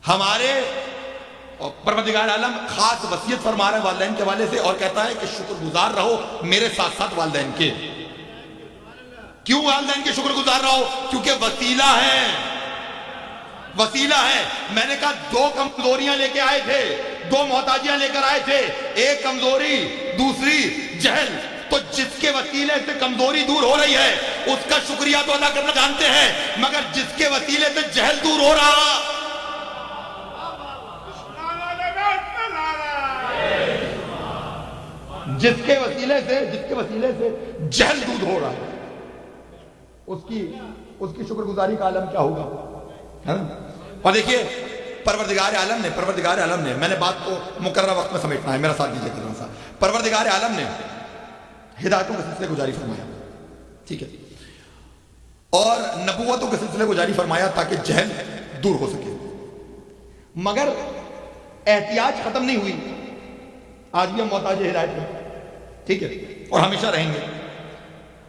ہمارے پروردگار عالم خاص وصیت فرما رہے ہیں والدین کے حوالے سے اور کہتا ہے کہ شکر گزار رہو میرے ساتھ ساتھ والدین کے. کیوں والدین کے شکر گزار رہو؟ کیونکہ وسیلہ ہے، وسیلہ ہے. میں نے کہا دو کمزوریاں لے کے آئے تھے، دو محتاجیاں لے کر آئے تھے، ایک کمزوری دوسری جہل. تو جس کے وسیلے سے کمزوری دور ہو رہی ہے اس کا شکریہ تو ادا کرنا جانتے ہیں، مگر جس کے وسیلے سے جہل دور ہو رہا، جس کے وسیلے سے جہل دور ہو رہا ہے، اس کی شکر گزاری کا عالم کیا ہوگا. اور دیکھیے پروردگار عالم نے میں نے بات کو مقررہ وقت میں سمیٹنا ہے، میرا ساتھ دیجیے کرنا سا. پروردگار عالم نے ہدایتوں کے سلسلے کو جاری فرمایا. ٹھیک ہے، اور نبوتوں کے سلسلے کو جاری فرمایا تاکہ جہل دور ہو سکے. مگر احتیاج ختم نہیں ہوئی، آج بھی ہم محتاج ہدایت ہیں، ٹھیک ہے، اور ہمیشہ رہیں گے،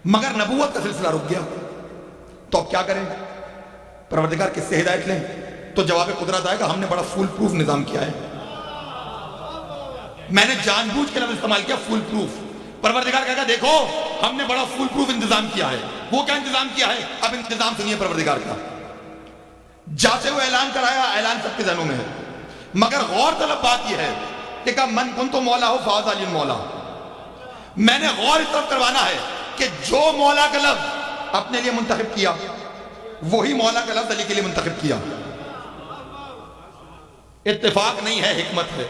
مگر نبوت کا سلسلہ رک گیا، تو اب کیا کریں؟ پروردگار کس سے ہدایت لیں؟ تو جواب قدرت آئے گا ہم نے بڑا فول پروف نظام کیا ہے. میں نے جان بوجھ کے لفظ استعمال کیا فول پروف. پروردگار کہا دیکھو ہم نے بڑا فول پروف انتظام کیا ہے. وہ کیا انتظام کیا ہے؟ اب انتظام سنیے پروردگار کا. جاتے ہوئے اعلان کرایا، اعلان سب کے ذہنوں میں ہے، مگر غور طلب بات یہ ہے کہ کہا من کنتو مولا ہو فاز علی مولا. میں نے غور اس طرف کروانا ہے کہ جو مولا کا لفظ اپنے لیے منتخب کیا وہی مولا کا لفظ علی کے لیے منتخب کیا. اتفاق نہیں ہے، حکمت ہے.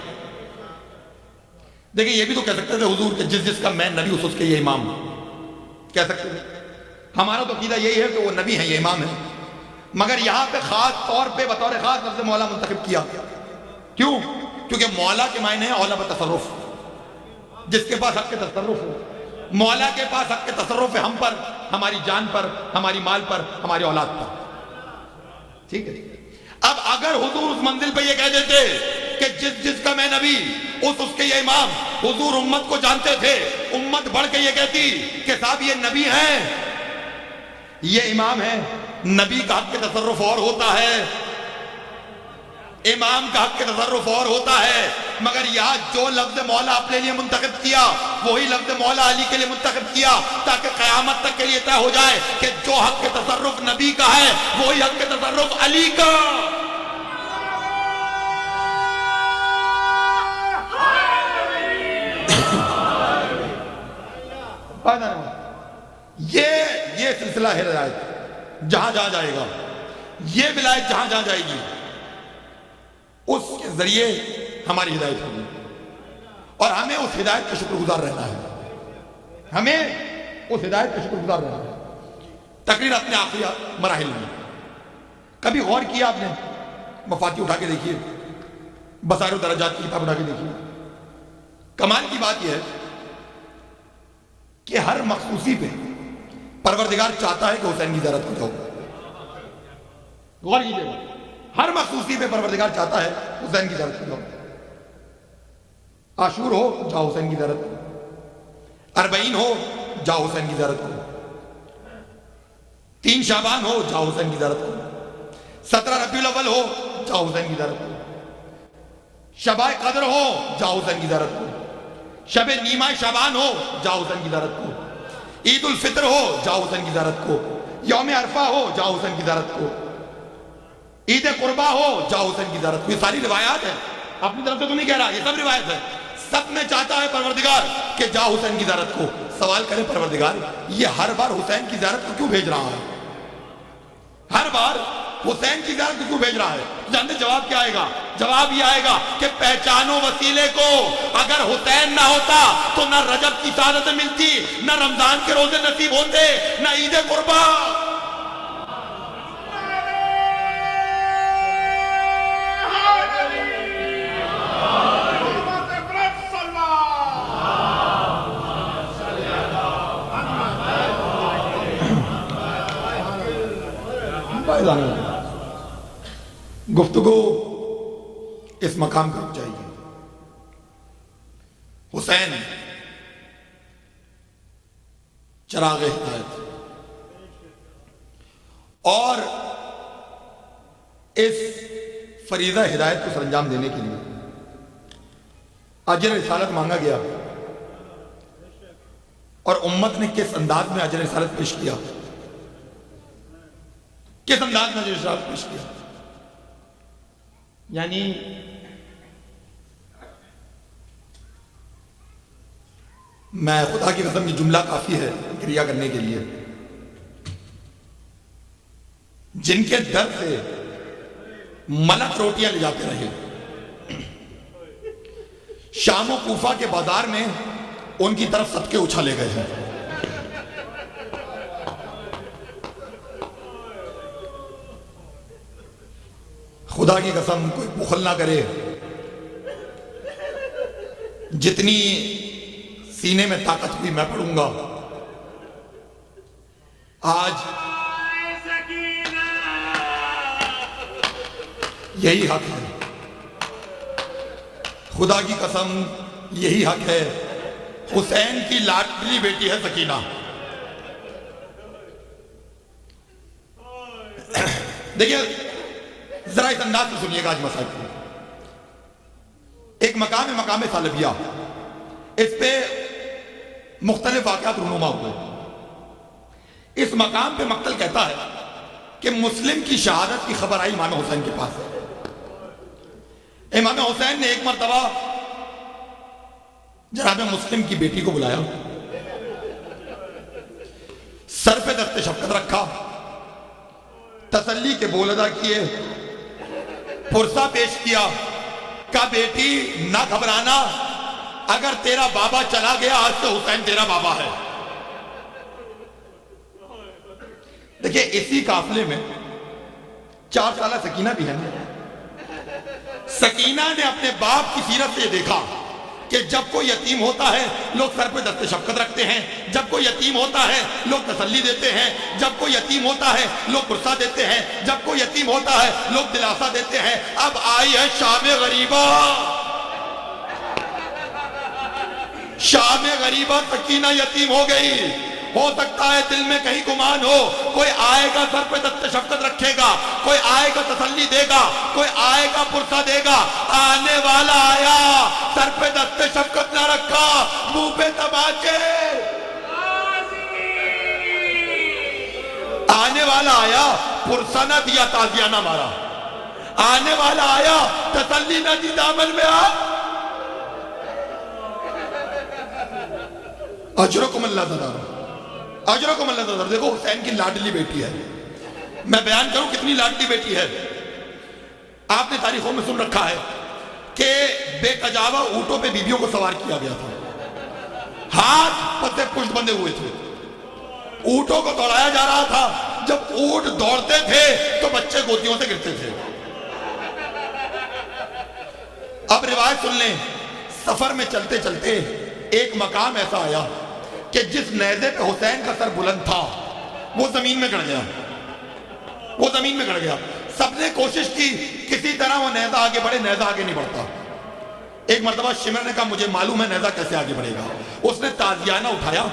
دیکھیں یہ بھی تو کہہ سکتے تھے حضور کہ جس کا میں نبی اس کے یہ امام، کہہ سکتے تھے. ہمارا تو عقیدہ یہی ہے کہ وہ نبی ہیں، یہ امام ہیں، مگر یہاں پہ خاص طور پہ بطور خاص لفظ مولا منتخب کیا. کیوں؟ کیونکہ مولا کے معنی ہے اولا بتصرف، جس کے پاس حق کے تصرف ہو. مولا کے پاس حق کے تصرف ہے ہم پر، ہماری جان پر، ہماری مال پر، ہماری اولاد پر. ٹھیک ہے. اب اگر حضور اس منزل پہ یہ کہہ دیتے کہ جس کا میں نبی اس کے یہ امام، حضور امت کو جانتے تھے، امت بڑھ کے یہ کہتی کہ صاحب یہ نبی ہیں، یہ امام ہیں. نبی کا حق کے تصرف اور ہوتا ہے، امام کا حق کے تصرف اور ہوتا ہے. مگر یہاں جو لفظ مولا اپنے لیے منتخب کیا وہی لفظ مولا علی کے لیے منتخب کیا، تاکہ قیامت تک کے لیے طے ہو جائے کہ جو حق کے تصرف نبی کا ہے وہی حق کے تصرف علی کا. یہ سلسلہ ہے ہدایت جہاں جہاں جائے گا، یہ ولایت جہاں جہاں جائے گی اس کے ذریعے ہماری ہدایت ہوگی، اور ہمیں اس ہدایت کا شکر گزار رہنا ہے. ہمیں اس ہدایت کا شکر گزار رہنا ہے. تقریر اپنے آخری مراحل میں کبھی غور کیا آپ نے؟ مفاتیح اٹھا کے دیکھیے، بصائر و درجات کی کتاب اٹھا کے دیکھیے. کمال کی بات یہ ہے کہ ہر مخصوصی پہ پروردگار چاہتا ہے کہ حسین کی زیارت کو جاؤ. غور کیجیے گا، ہر مخصوصی پہ پروردگار چاہتا ہے حسین کی زیارت کو جاؤ. عاشور ہو جاؤ حسین کی زیارت کو، اربعین ہو جاؤ حسین کی زیارت کو، 3 شعبان ہو جاؤ حسین کی زیارت کو، 17 ربیع الاول ہو جاؤ حسین کی زیارت کو، شب قدر ہو جاؤ حسین کی زیارت کو، شب نیمہ شعبان ہو جاؤ حسین کی زیارت کو، عید الفطر ہو جاؤ حسین کی زیارت کو، یوم عرفہ ہو جاؤ حسین کی زیارت کو، عید قربہ ہو جاؤ حسین کی زیارت کو. یہ ساری روایات ہیں، اپنی طرف سے تو نہیں کہہ رہا، یہ سب روایت ہے. سب میں چاہتا ہے پروردگار کہ جاؤ حسین کی زیارت کو. سوال کریں پروردگار یہ ہر بار حسین کی زیارت کو کیوں بھیج رہا ہے؟ ہر بار حسین کی زیارت کو کیوں بھیج رہا ہے؟ جانتے جواب کیا آئے گا؟ جواب یہ آئے گا کہ پہچانو وسیلے کو. اگر حسین نہ ہوتا تو نہ رجب کی سعادت ملتی، نہ رمضان کے روزے نصیب ہوتے، نہ عید قربہ. گفتگو اس مقام پہ رک جائے گی. حسین چراغ ہدایت، اور اس فریضہ ہدایت کو سر انجام دینے کے لیے اجر رسالت مانگا گیا، اور امت نے کس انداز میں اجر رسالت پیش کیا، کس انداز میں اجر رسالت پیش کیا. یعنی میں خدا کی قسم یہ جملہ کافی ہے کریا کرنے کے لیے. جن کے در سے ملک روٹیاں لے جاتے رہے، شام و کوفہ کے بازار میں ان کی طرف صدقے اچھالے گئے ہیں. خدا کی قسم کوئی بخل نہ کرے، جتنی سینے میں طاقت ہوئی میں پڑھوں گا. آج یہی حق ہے. خدا کی قسم یہی حق ہے. حسین کی لاڈلی بیٹی ہے سکینہ. دیکھیے ذرا اس انداز سے سنیے گا آج مسائل کو. ایک مقام ہے مقام ثعلبیہ، اس پہ مختلف واقعات رونما ہوئے. اس مقام پہ مقتل کہتا ہے کہ مسلم کی شہادت کی خبر آئی امام حسین کے پاس. امام حسین نے ایک مرتبہ جناب مسلم کی بیٹی کو بلایا، سر پہ دست شفقت رکھا، تسلی کے بول ادا کیے، پرسہ پیش کیا، کہا بیٹی نہ گھبرانا، اگر تیرا بابا چلا گیا آج سے حسین تیرا بابا ہے. دیکھیں اسی قافلے میں 4 سالہ سکینہ بھی ہے نا. سکینہ نے اپنے باپ کی سیرت سے دیکھا کہ جب کوئی یتیم ہوتا ہے لوگ سر پہ دست شفقت رکھتے ہیں، جب کوئی یتیم ہوتا ہے لوگ تسلی دیتے ہیں، جب کوئی یتیم ہوتا ہے لوگ پرسہ دیتے ہیں، جب کوئی یتیم ہوتا ہے لوگ دلاسا دیتے ہیں. اب آئی ہے شام غریبہ. شام غریبہ سکینہ یتیم ہو گئی. ہو سکتا ہے دل میں کہیں گمان ہو، کوئی آئے گا سر پہ دست شفقت رکھے گا، کوئی آئے گا تسلی دے گا، کوئی آئے گا پرسہ دے گا. آنے والا آیا، سر پہ دست شفقت نہ رکھا، منہ پہ تماچے. آنے والا آیا، پرسہ نہ دیا، تازیہ نہ مارا. آنے والا آیا، تسلی نہ دی، دامن میں آ. اجرکم اللہ تعالی، اجرکم اللہ تعالی. دیکھو حسین کی لاڈلی بیٹی ہے. میں بیان کروں کتنی لاڈلی بیٹی ہے. آپ نے تاریخوں میں سن رکھا ہے کہ بے کجاوہ اونٹوں پہ بیویوں کو سوار کیا گیا تھا، ہاتھ پتے پشت بندے ہوئے تھے، اونٹوں کو دوڑایا جا رہا تھا. جب اونٹ دوڑتے تھے تو بچے گودیوں سے گرتے تھے. اب روایت سن لیں، سفر میں چلتے چلتے ایک مقام ایسا آیا کہ جس نیزے پہ حسین کا سر بلند تھا وہ زمین میں گڑ گیا. وہ زمین میں گڑ گیا. سب نے کوشش کی کسی طرح وہ نیزہ آگے بڑھے، نیزہ آگے نہیں بڑھتا. ایک مرتبہ شمر نے کہا مجھے معلوم ہے نیزہ کیسے آگے بڑھے گا. اس نے تازیانہ اٹھایا،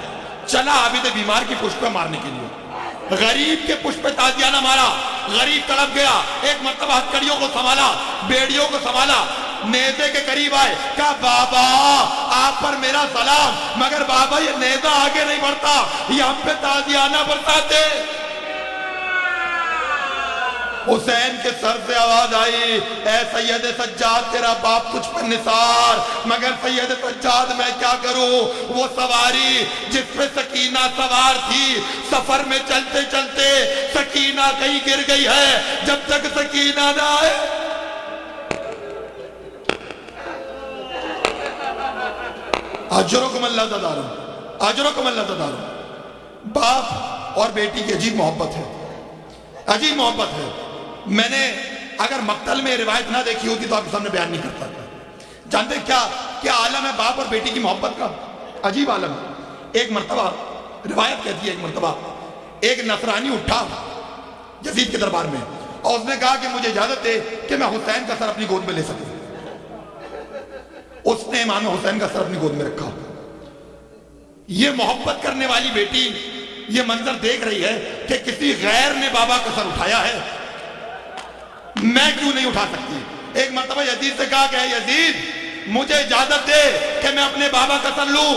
چلا عابد بیمار کی پشت پہ مارنے کے لیے. غریب کے پشت پہ تازیانہ مارا، غریب تڑپ گیا. ایک مرتبہ ہتھکڑیوں کو سنبھالا، بیڑیوں کو سنبھالا، نیزے کے قریب آئے، کہا بابا آپ پر میرا سلام، مگر بابا یہ نیزہ آگے نہیں بڑھتا، یہ ہم پہ تازیانہ برساتے. حسین کے سر سے آواز آئی، اے سید سجاد تیرا باپ تجھ پر نثار، مگر سید سجاد میں کیا کروں. وہ سواری جس پہ سکینہ سوار تھی، سفر میں چلتے چلتے سکینہ کہیں گر گئی ہے. جب تک سکینہ نہ آئے اجرکم اللہ تدارو، اجرکم اللہ تدارو. باپ اور بیٹی کی عجیب محبت ہے، عجیب محبت ہے. میں نے اگر مقتل میں روایت نہ دیکھی ہوتی تو آپ کے سامنے بیان نہیں کرتا. جانتے کیا عالم ہے باپ اور بیٹی کی محبت کا؟ عجیب عالم. ایک مرتبہ روایت کہتی ہے، ایک مرتبہ ایک نصرانی اٹھا یزید کے دربار میں اور اس نے کہا کہ مجھے اجازت دے کہ میں حسین کا سر اپنی گود میں لے سکوں. اس نے امام حسین کا سر اپنی گود میں رکھا. یہ محبت کرنے والی بیٹی یہ منظر دیکھ رہی ہے کہ کسی غیر نے بابا کا سر اٹھایا ہے، میں کیوں نہیں اٹھا سکتی. ایک مرتبہ یزید سے کہا کہ اے یزید مجھے اجازت دے کہ میں اپنے بابا کا سر لوں.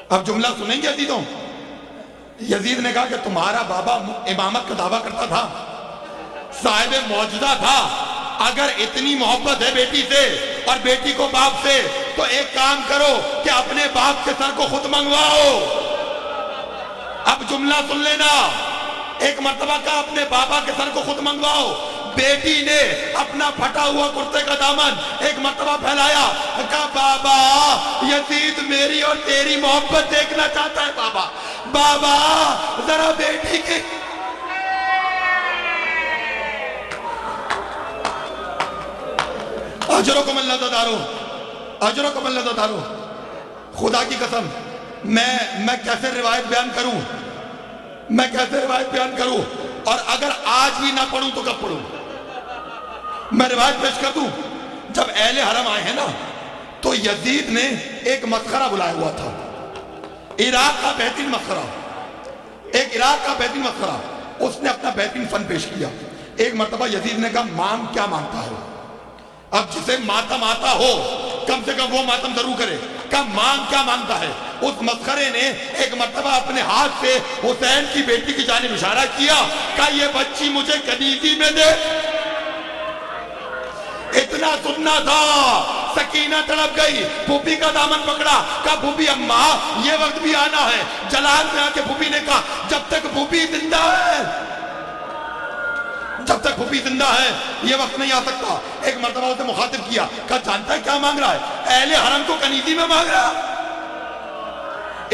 اب جملہ سنیں گے یزیدوں. یزید نے کہا کہ تمہارا بابا امامت کا دعویٰ کرتا تھا، صاحب معجزہ تھا، اگر اتنی محبت ہے بیٹی سے اور بیٹی کو باپ سے تو ایک کام کرو کہ اپنے باپ کے سر کو خود منگواؤ. اب جملہ سن لینا. ایک مرتبہ کہا اپنے بابا کے سر کو خود منگواؤ. بیٹی نے اپنا پھٹا ہوا کرتے کا دامن ایک مرتبہ پھیلایا، کہا بابا یزید میری اور تیری محبت دیکھنا چاہتا ہے. بابا بابا ذرا بیٹی کی اجرکم اللہ تدارو، اجرکم اللہ تدارو. خدا کی قسم میں کیسے روایت بیان کروں، میں کیسے روایت بیان کروں. اور اگر آج بھی نہ پڑھوں تو کب پڑھوں؟ میں روایت پیش کر دوں. جب اہل حرم آئے ہیں نا تو یزید نے ایک مسخرہ بلایا ہوا تھا، عراق کا بہترین مسخرہ، ایک عراق کا بہترین مسخرہ، اس نے اپنا بہترین فن پیش کیا۔ ایک مرتبہ یزید نے کہا مام کیا مانگتا ہے؟ اب جسے ماتم آتا ہو کم سے کم وہ ماتم ضرور کرے، کہا مام کیا مانگتا ہے؟ اس مسخرے نے ایک مرتبہ اپنے ہاتھ سے حسین کی بیٹی کی جانب اشارہ کیا، کہا یہ بچی مجھے کنیزی میں دے۔ اتنا سننا تھا، سکینہ تڑپ گئی، پھوپھی کا دامن پکڑا، کہا پھوپھی اماں یہ وقت بھی آنا ہے۔ جلال میں آ کے پھوپھی نے کہا جب تک پھوپھی زندہ ہے، جب تک پھوپھی زندہ ہے یہ وقت نہیں آ سکتا۔ ایک مرتبہ اسے مخاطب کیا، کہا جانتا ہے کیا مانگ رہا ہے؟ اہل حرم کو کنیزی میں مانگ رہا۔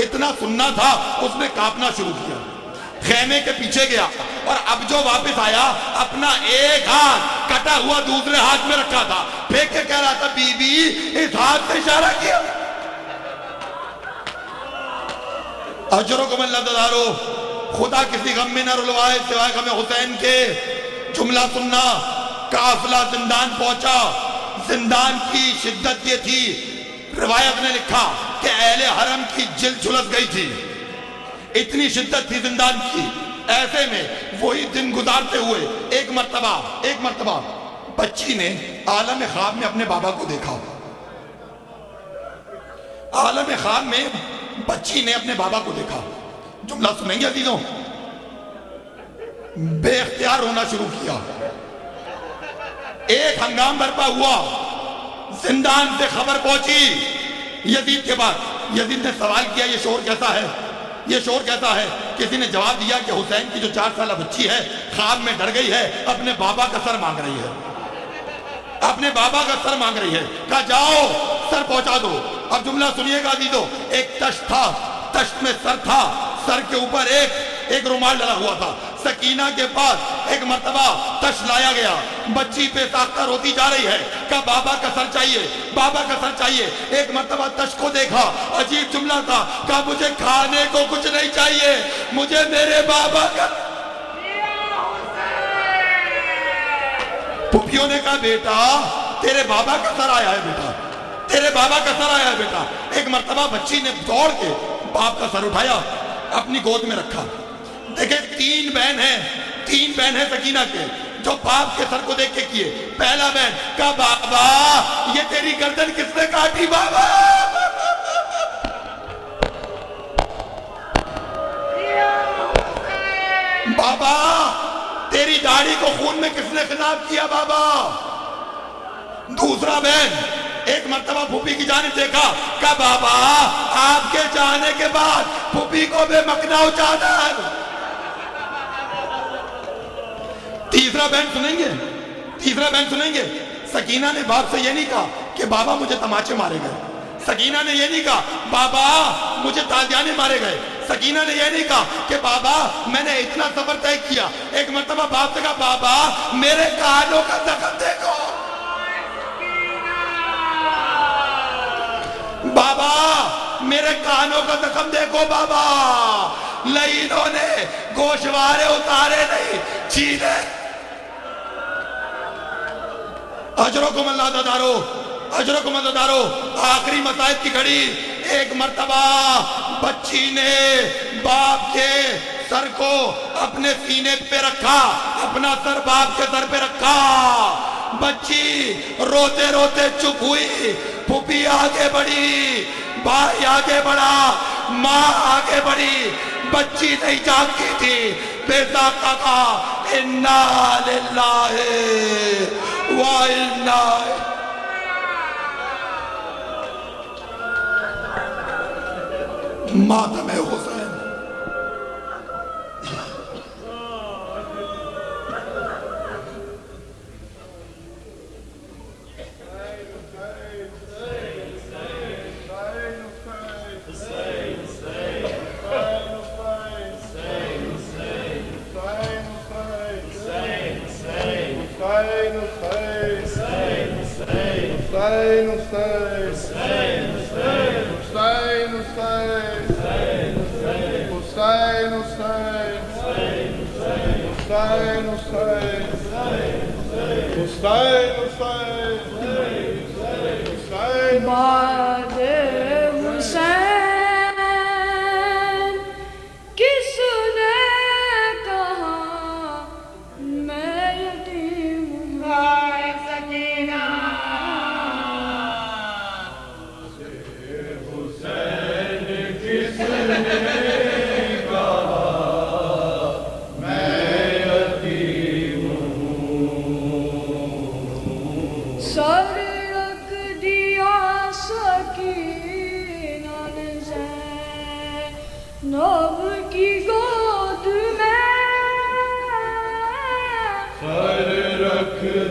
اتنا سننا تھا، اس نے کانپنا شروع کیا، خیمے کے پیچھے گیا، اور اب جو واپس آیا اپنا ایک ہاتھ کٹا ہوا دوسرے ہاتھ میں رکھا تھا، پھینک کے کہہ رہا تھا بی بی اس ہاتھ سے اشارہ کیا۔ اجرکم اللہ تدارو، خدا کسی غم میں نہ رلوائے سوائے غم حسین کے۔ جملہ سننا، قافلہ زندان پہنچا، زندان کی شدت یہ تھی، روایت نے لکھا کہ اہل حرم کی جلد جھلس گئی تھی، اتنی شدت تھی زندان کی۔ ایسے میں وہی دن گزارتے ہوئے ایک مرتبہ بچی نے عالم خواب میں اپنے بابا کو دیکھا۔ عالم خواب میں بچی نے اپنے بابا کو دیکھا۔ جملہ سنیں گے عزیزوں؟ بے اختیار رونا شروع کیا، ایک ہنگام برپا ہوا، زندان سے خبر پہنچی یزید کے بعد۔ یزید نے سوال کیا یہ شور کیسا ہے، یہ شور کیسا ہے؟ کسی نے جواب دیا کہ حسین کی جو 4 سالہ بچی ہے خواب میں ڈر گئی ہے، اپنے بابا کا سر مانگ رہی ہے، اپنے بابا کا سر مانگ رہی ہے۔ کہا جاؤ سر پہنچا دو۔ اب جملہ سنیے گا عزیزو، ایک تشت تھا، تشت میں سر تھا، سر کے اوپر ایک رومال ڈلا ہوا تھا۔ سکینہ کے پاس ایک مرتبہ تشت لایا گیا، بچی پہ ساختہ روتی جا رہی ہے، کہا بابا کا سر چاہیے، بابا کا سر چاہیے۔ ایک مرتبہ تشت کو دیکھا، عجیب جملہ تھا، کہا مجھے کھانے کو کچھ نہیں چاہیے، مجھے میرے بابا کا۔ پھوپھیوں نے کہا بیٹا تیرے بابا کا سر آیا ہے، بیٹا تیرے بابا کا سر آیا ہے بیٹا۔ ایک مرتبہ بچی نے دوڑ کے باپ کا سر اٹھایا، اپنی گود میں رکھا۔ دیکھیں 3 بہن ہیں سکینہ کے، جو باپ کے سر کو دیکھ کے کیے۔ پہلا بہن کہا بابا یہ تیری گردن کس نے کاٹی بابا؟ بابا تیری داڑھی کو خون میں کس نے خراب کیا بابا؟ دوسرا بہن ایک مرتبہ پھوپھی کی جانب دیکھا، کہا بابا آپ کے جانے کے بعد پھوپھی کو بے مکنا چادر۔ تیسرا بہن سنیں گے، سکینہ نے باپ سے یہ نہیں کہا کہ بابا مجھے تماچے مارے گئے، سکینہ نے یہ نہیں کہا بابا مجھے تازیانے مارے گئے، سکینہ نے یہ نہیں کہا کہ بابا میں نے اتنا سفر طے کیا۔ ایک مرتبہ باپ سے کہا بابا میرے کانوں کا زخم دیکھو، بابا میرے کانوں کا زخم دیکھو بابا، لعینوں نے گوشوارے اتارے نہیں چھینے۔ اجرکم اللہ تدارو، اجرکم اللہ تدارو۔ آخری مصائب کی گھڑی، ایک مرتبہ بچی نے باپ کے سر کو اپنے سینے پہ رکھا، اپنا سر باپ کے سر پہ رکھا، بچی روتے روتے چپ ہوئی۔ پھوپھی آگے بڑھی، بھائی آگے بڑھا، ماں آگے بڑھی، بچی نہیں جانتی تھی۔ بے ساختہ کہا انا للہ و انا ماتم حسین۔ Hussein, Hussein, Hussein, Hussein,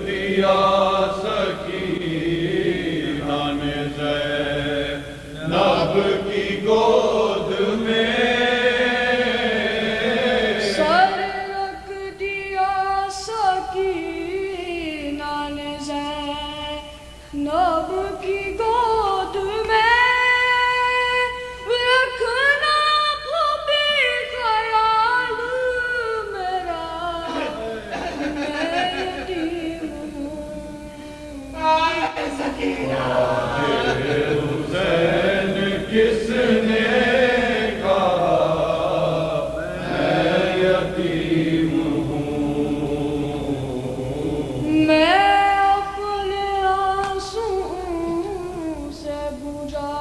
دیا سکینہ نے زینب کی گود میں سر رکھ دیا سکینہ نے زینب کی گود میں رکھنا پھوپھی خیال میرا میں یتیم ہوں حسین کس نے کہا میں یتیم ہوں میں اپنے آنسوؤں سے بجھا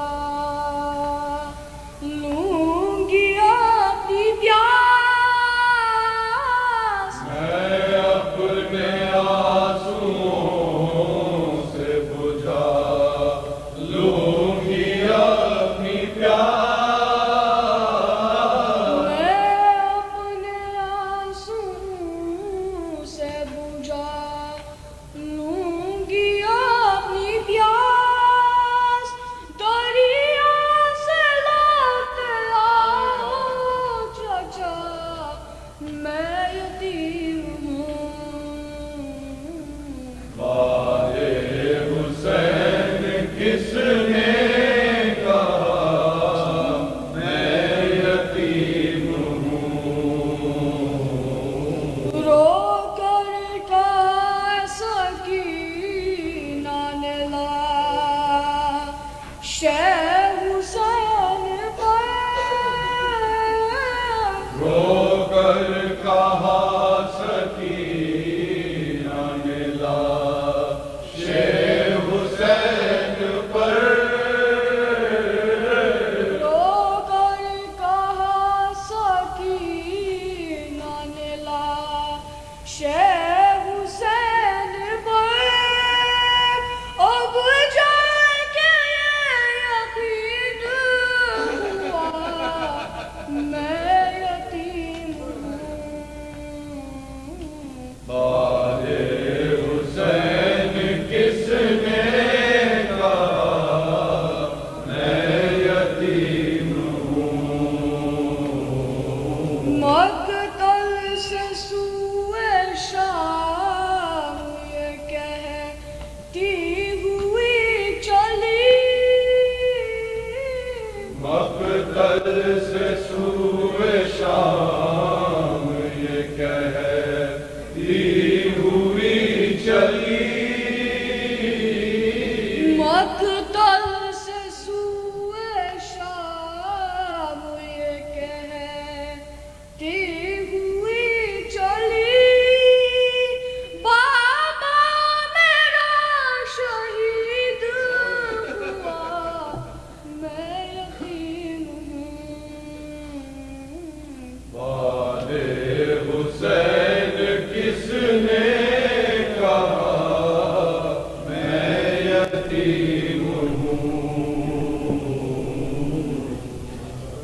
لوں گی اپنی پیاس میں اپنے آنسوؤں سے بجھا لوں گی اپنی پیاس میں اپنے آنسوؤں سے بجھا لوں گی اپنی پیاس دریا سے لوٹ آؤ چچا میں یتیم ہوں بارے حسین کس نے کہا میں یتیم ہوں رو کر کہا سکینہ نے لاش حسین پر رو کر کہا سکینہ نے لاش حسین پر رو کر کہا سکینہ نے لاش حسین پر اب جا کے یقین ہوا میں یتیم ہوں بارے حسین کس نے کہا میں یتیم ہوں مقتل سے سوئے شام یہ کہتی ہوئی چلی مقتل سے سوئے شام یہ کہتی ہوئی چلی مقتل سے سوئے شام یہ کہتی ہوئی چلی بابا میرا شہید ہوا میں یتیم ہوں بارے حسین کس نے کہا میں یتیم ہوں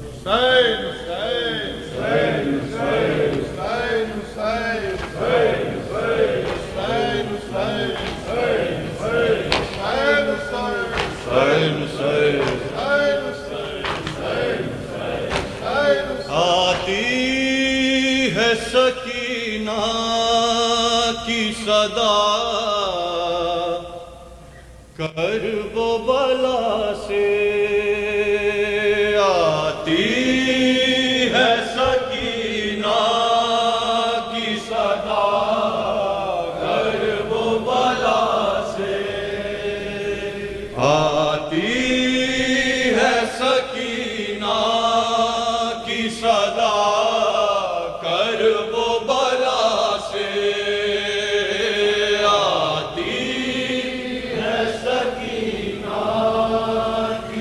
حسین حسین حسین حسین حسین حسین حسین حسین حسین آتی ہے سکینہ کی صدا کرب و بلا سے آتی ہے سکینہ کی صدا کرب و بلا سے آتی ہے سکینہ کی صدا کرب و بلا سے آتی ہے سکینہ کی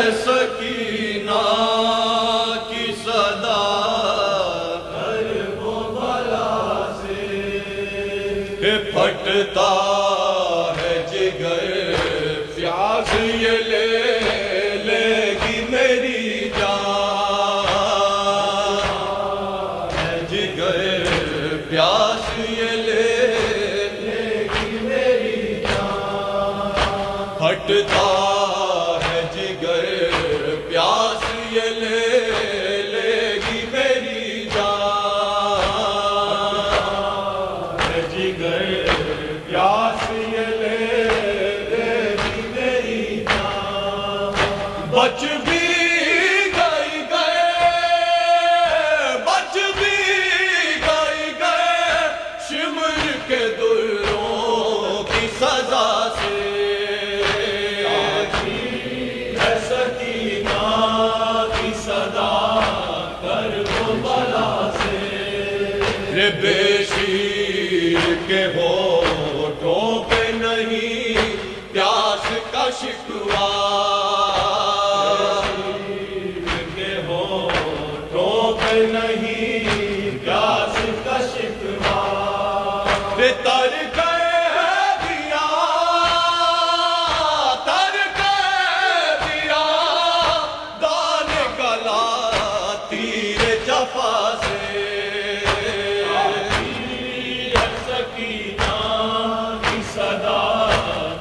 ہے سکینہ کی صدا کرب و بلا سے، پھٹتا ہے جگر پیاس یہ لے گی میری جان، ہے جگر پیاس یہ لے گی میری جان، پھٹتا ہے جگر پیاس یہ لے گی میری جان، ہے جگر پیاس یہ لے گی میری جان، بچ بھی بچ بھی گئے شمر کے دروں کی سزا سے، ہے سکینہ کی صدا کرب و بلا سے، رے بے شیر کے ہونٹوں پہ نہیں پیاس کا شکوہ، نہیں پیاس کا شکوہ، تر کر دیا دان گلا تیر جفا سے، سکینہ کی صدا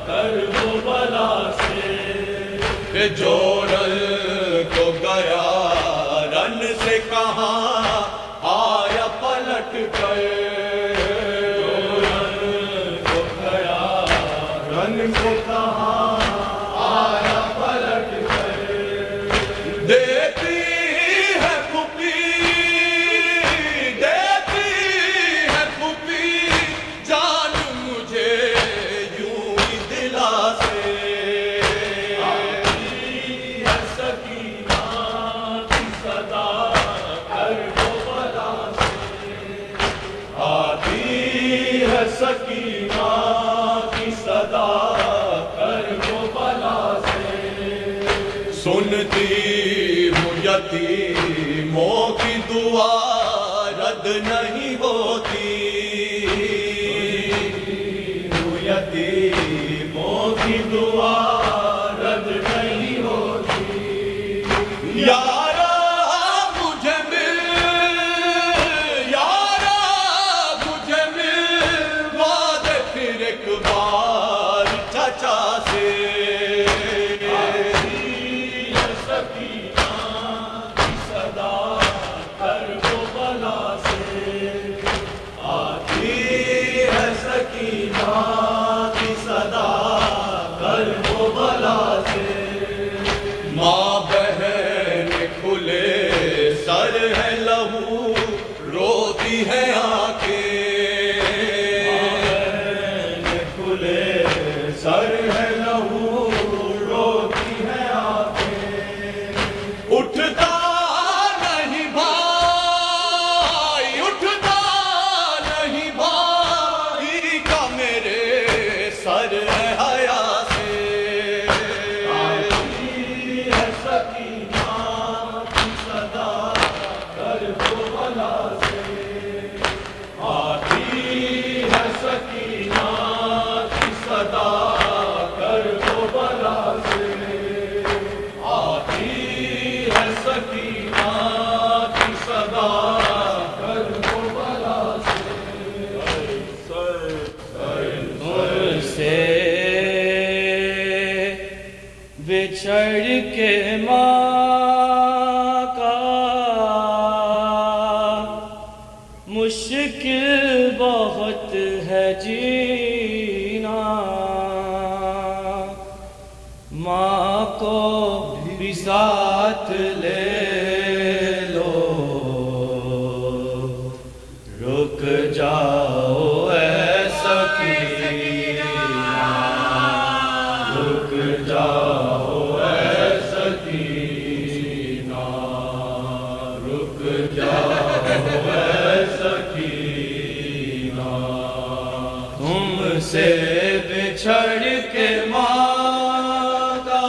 کرب و بلا سے، جوڑل کو گیا رن سے کہاں آیا پلٹ کر، کو گیا رن سے کہاں آیا پلٹ کر، دیتی ہے پھوپھی جان مجھے یوں ہی دلا سے، سکینہ کی صدا کرب و بلا سے، سنتی ہوں یتیموں کی دعا رد نہیں ہوتی، یتیموں کی دعا رد نہیں ہوتی، یارا مجھے مل ایک بار چچا سے، سکینہ کی صدا کرب و بلا سے، آتی ہے سکینہ کی صدا کرب و بلا سے، ماں بہن کھلے سر ہے لہو روتی ہے آنکھیں، سر ہے لہو روتی ہے آنکھیں، اٹھتا نہیں بھائی کا میرے سر ہے حیا سے، ہے سکینہ کی صدا کرب و بلا سے، آتی ہے سکینہ کی صدا کرب و بلا سے، آتی ہے سکینہ کی صدا کرب و بلا سے، سے بچھڑ کے ماں کا مشکل بہت ہے جینا، ماں کو بھی ساتھ لے لو، رک جاؤ اے سکینہ، رک جاؤ اے سکینہ، رک جاؤ اے سکینہ، تم سے بچھڑ کے ماں کا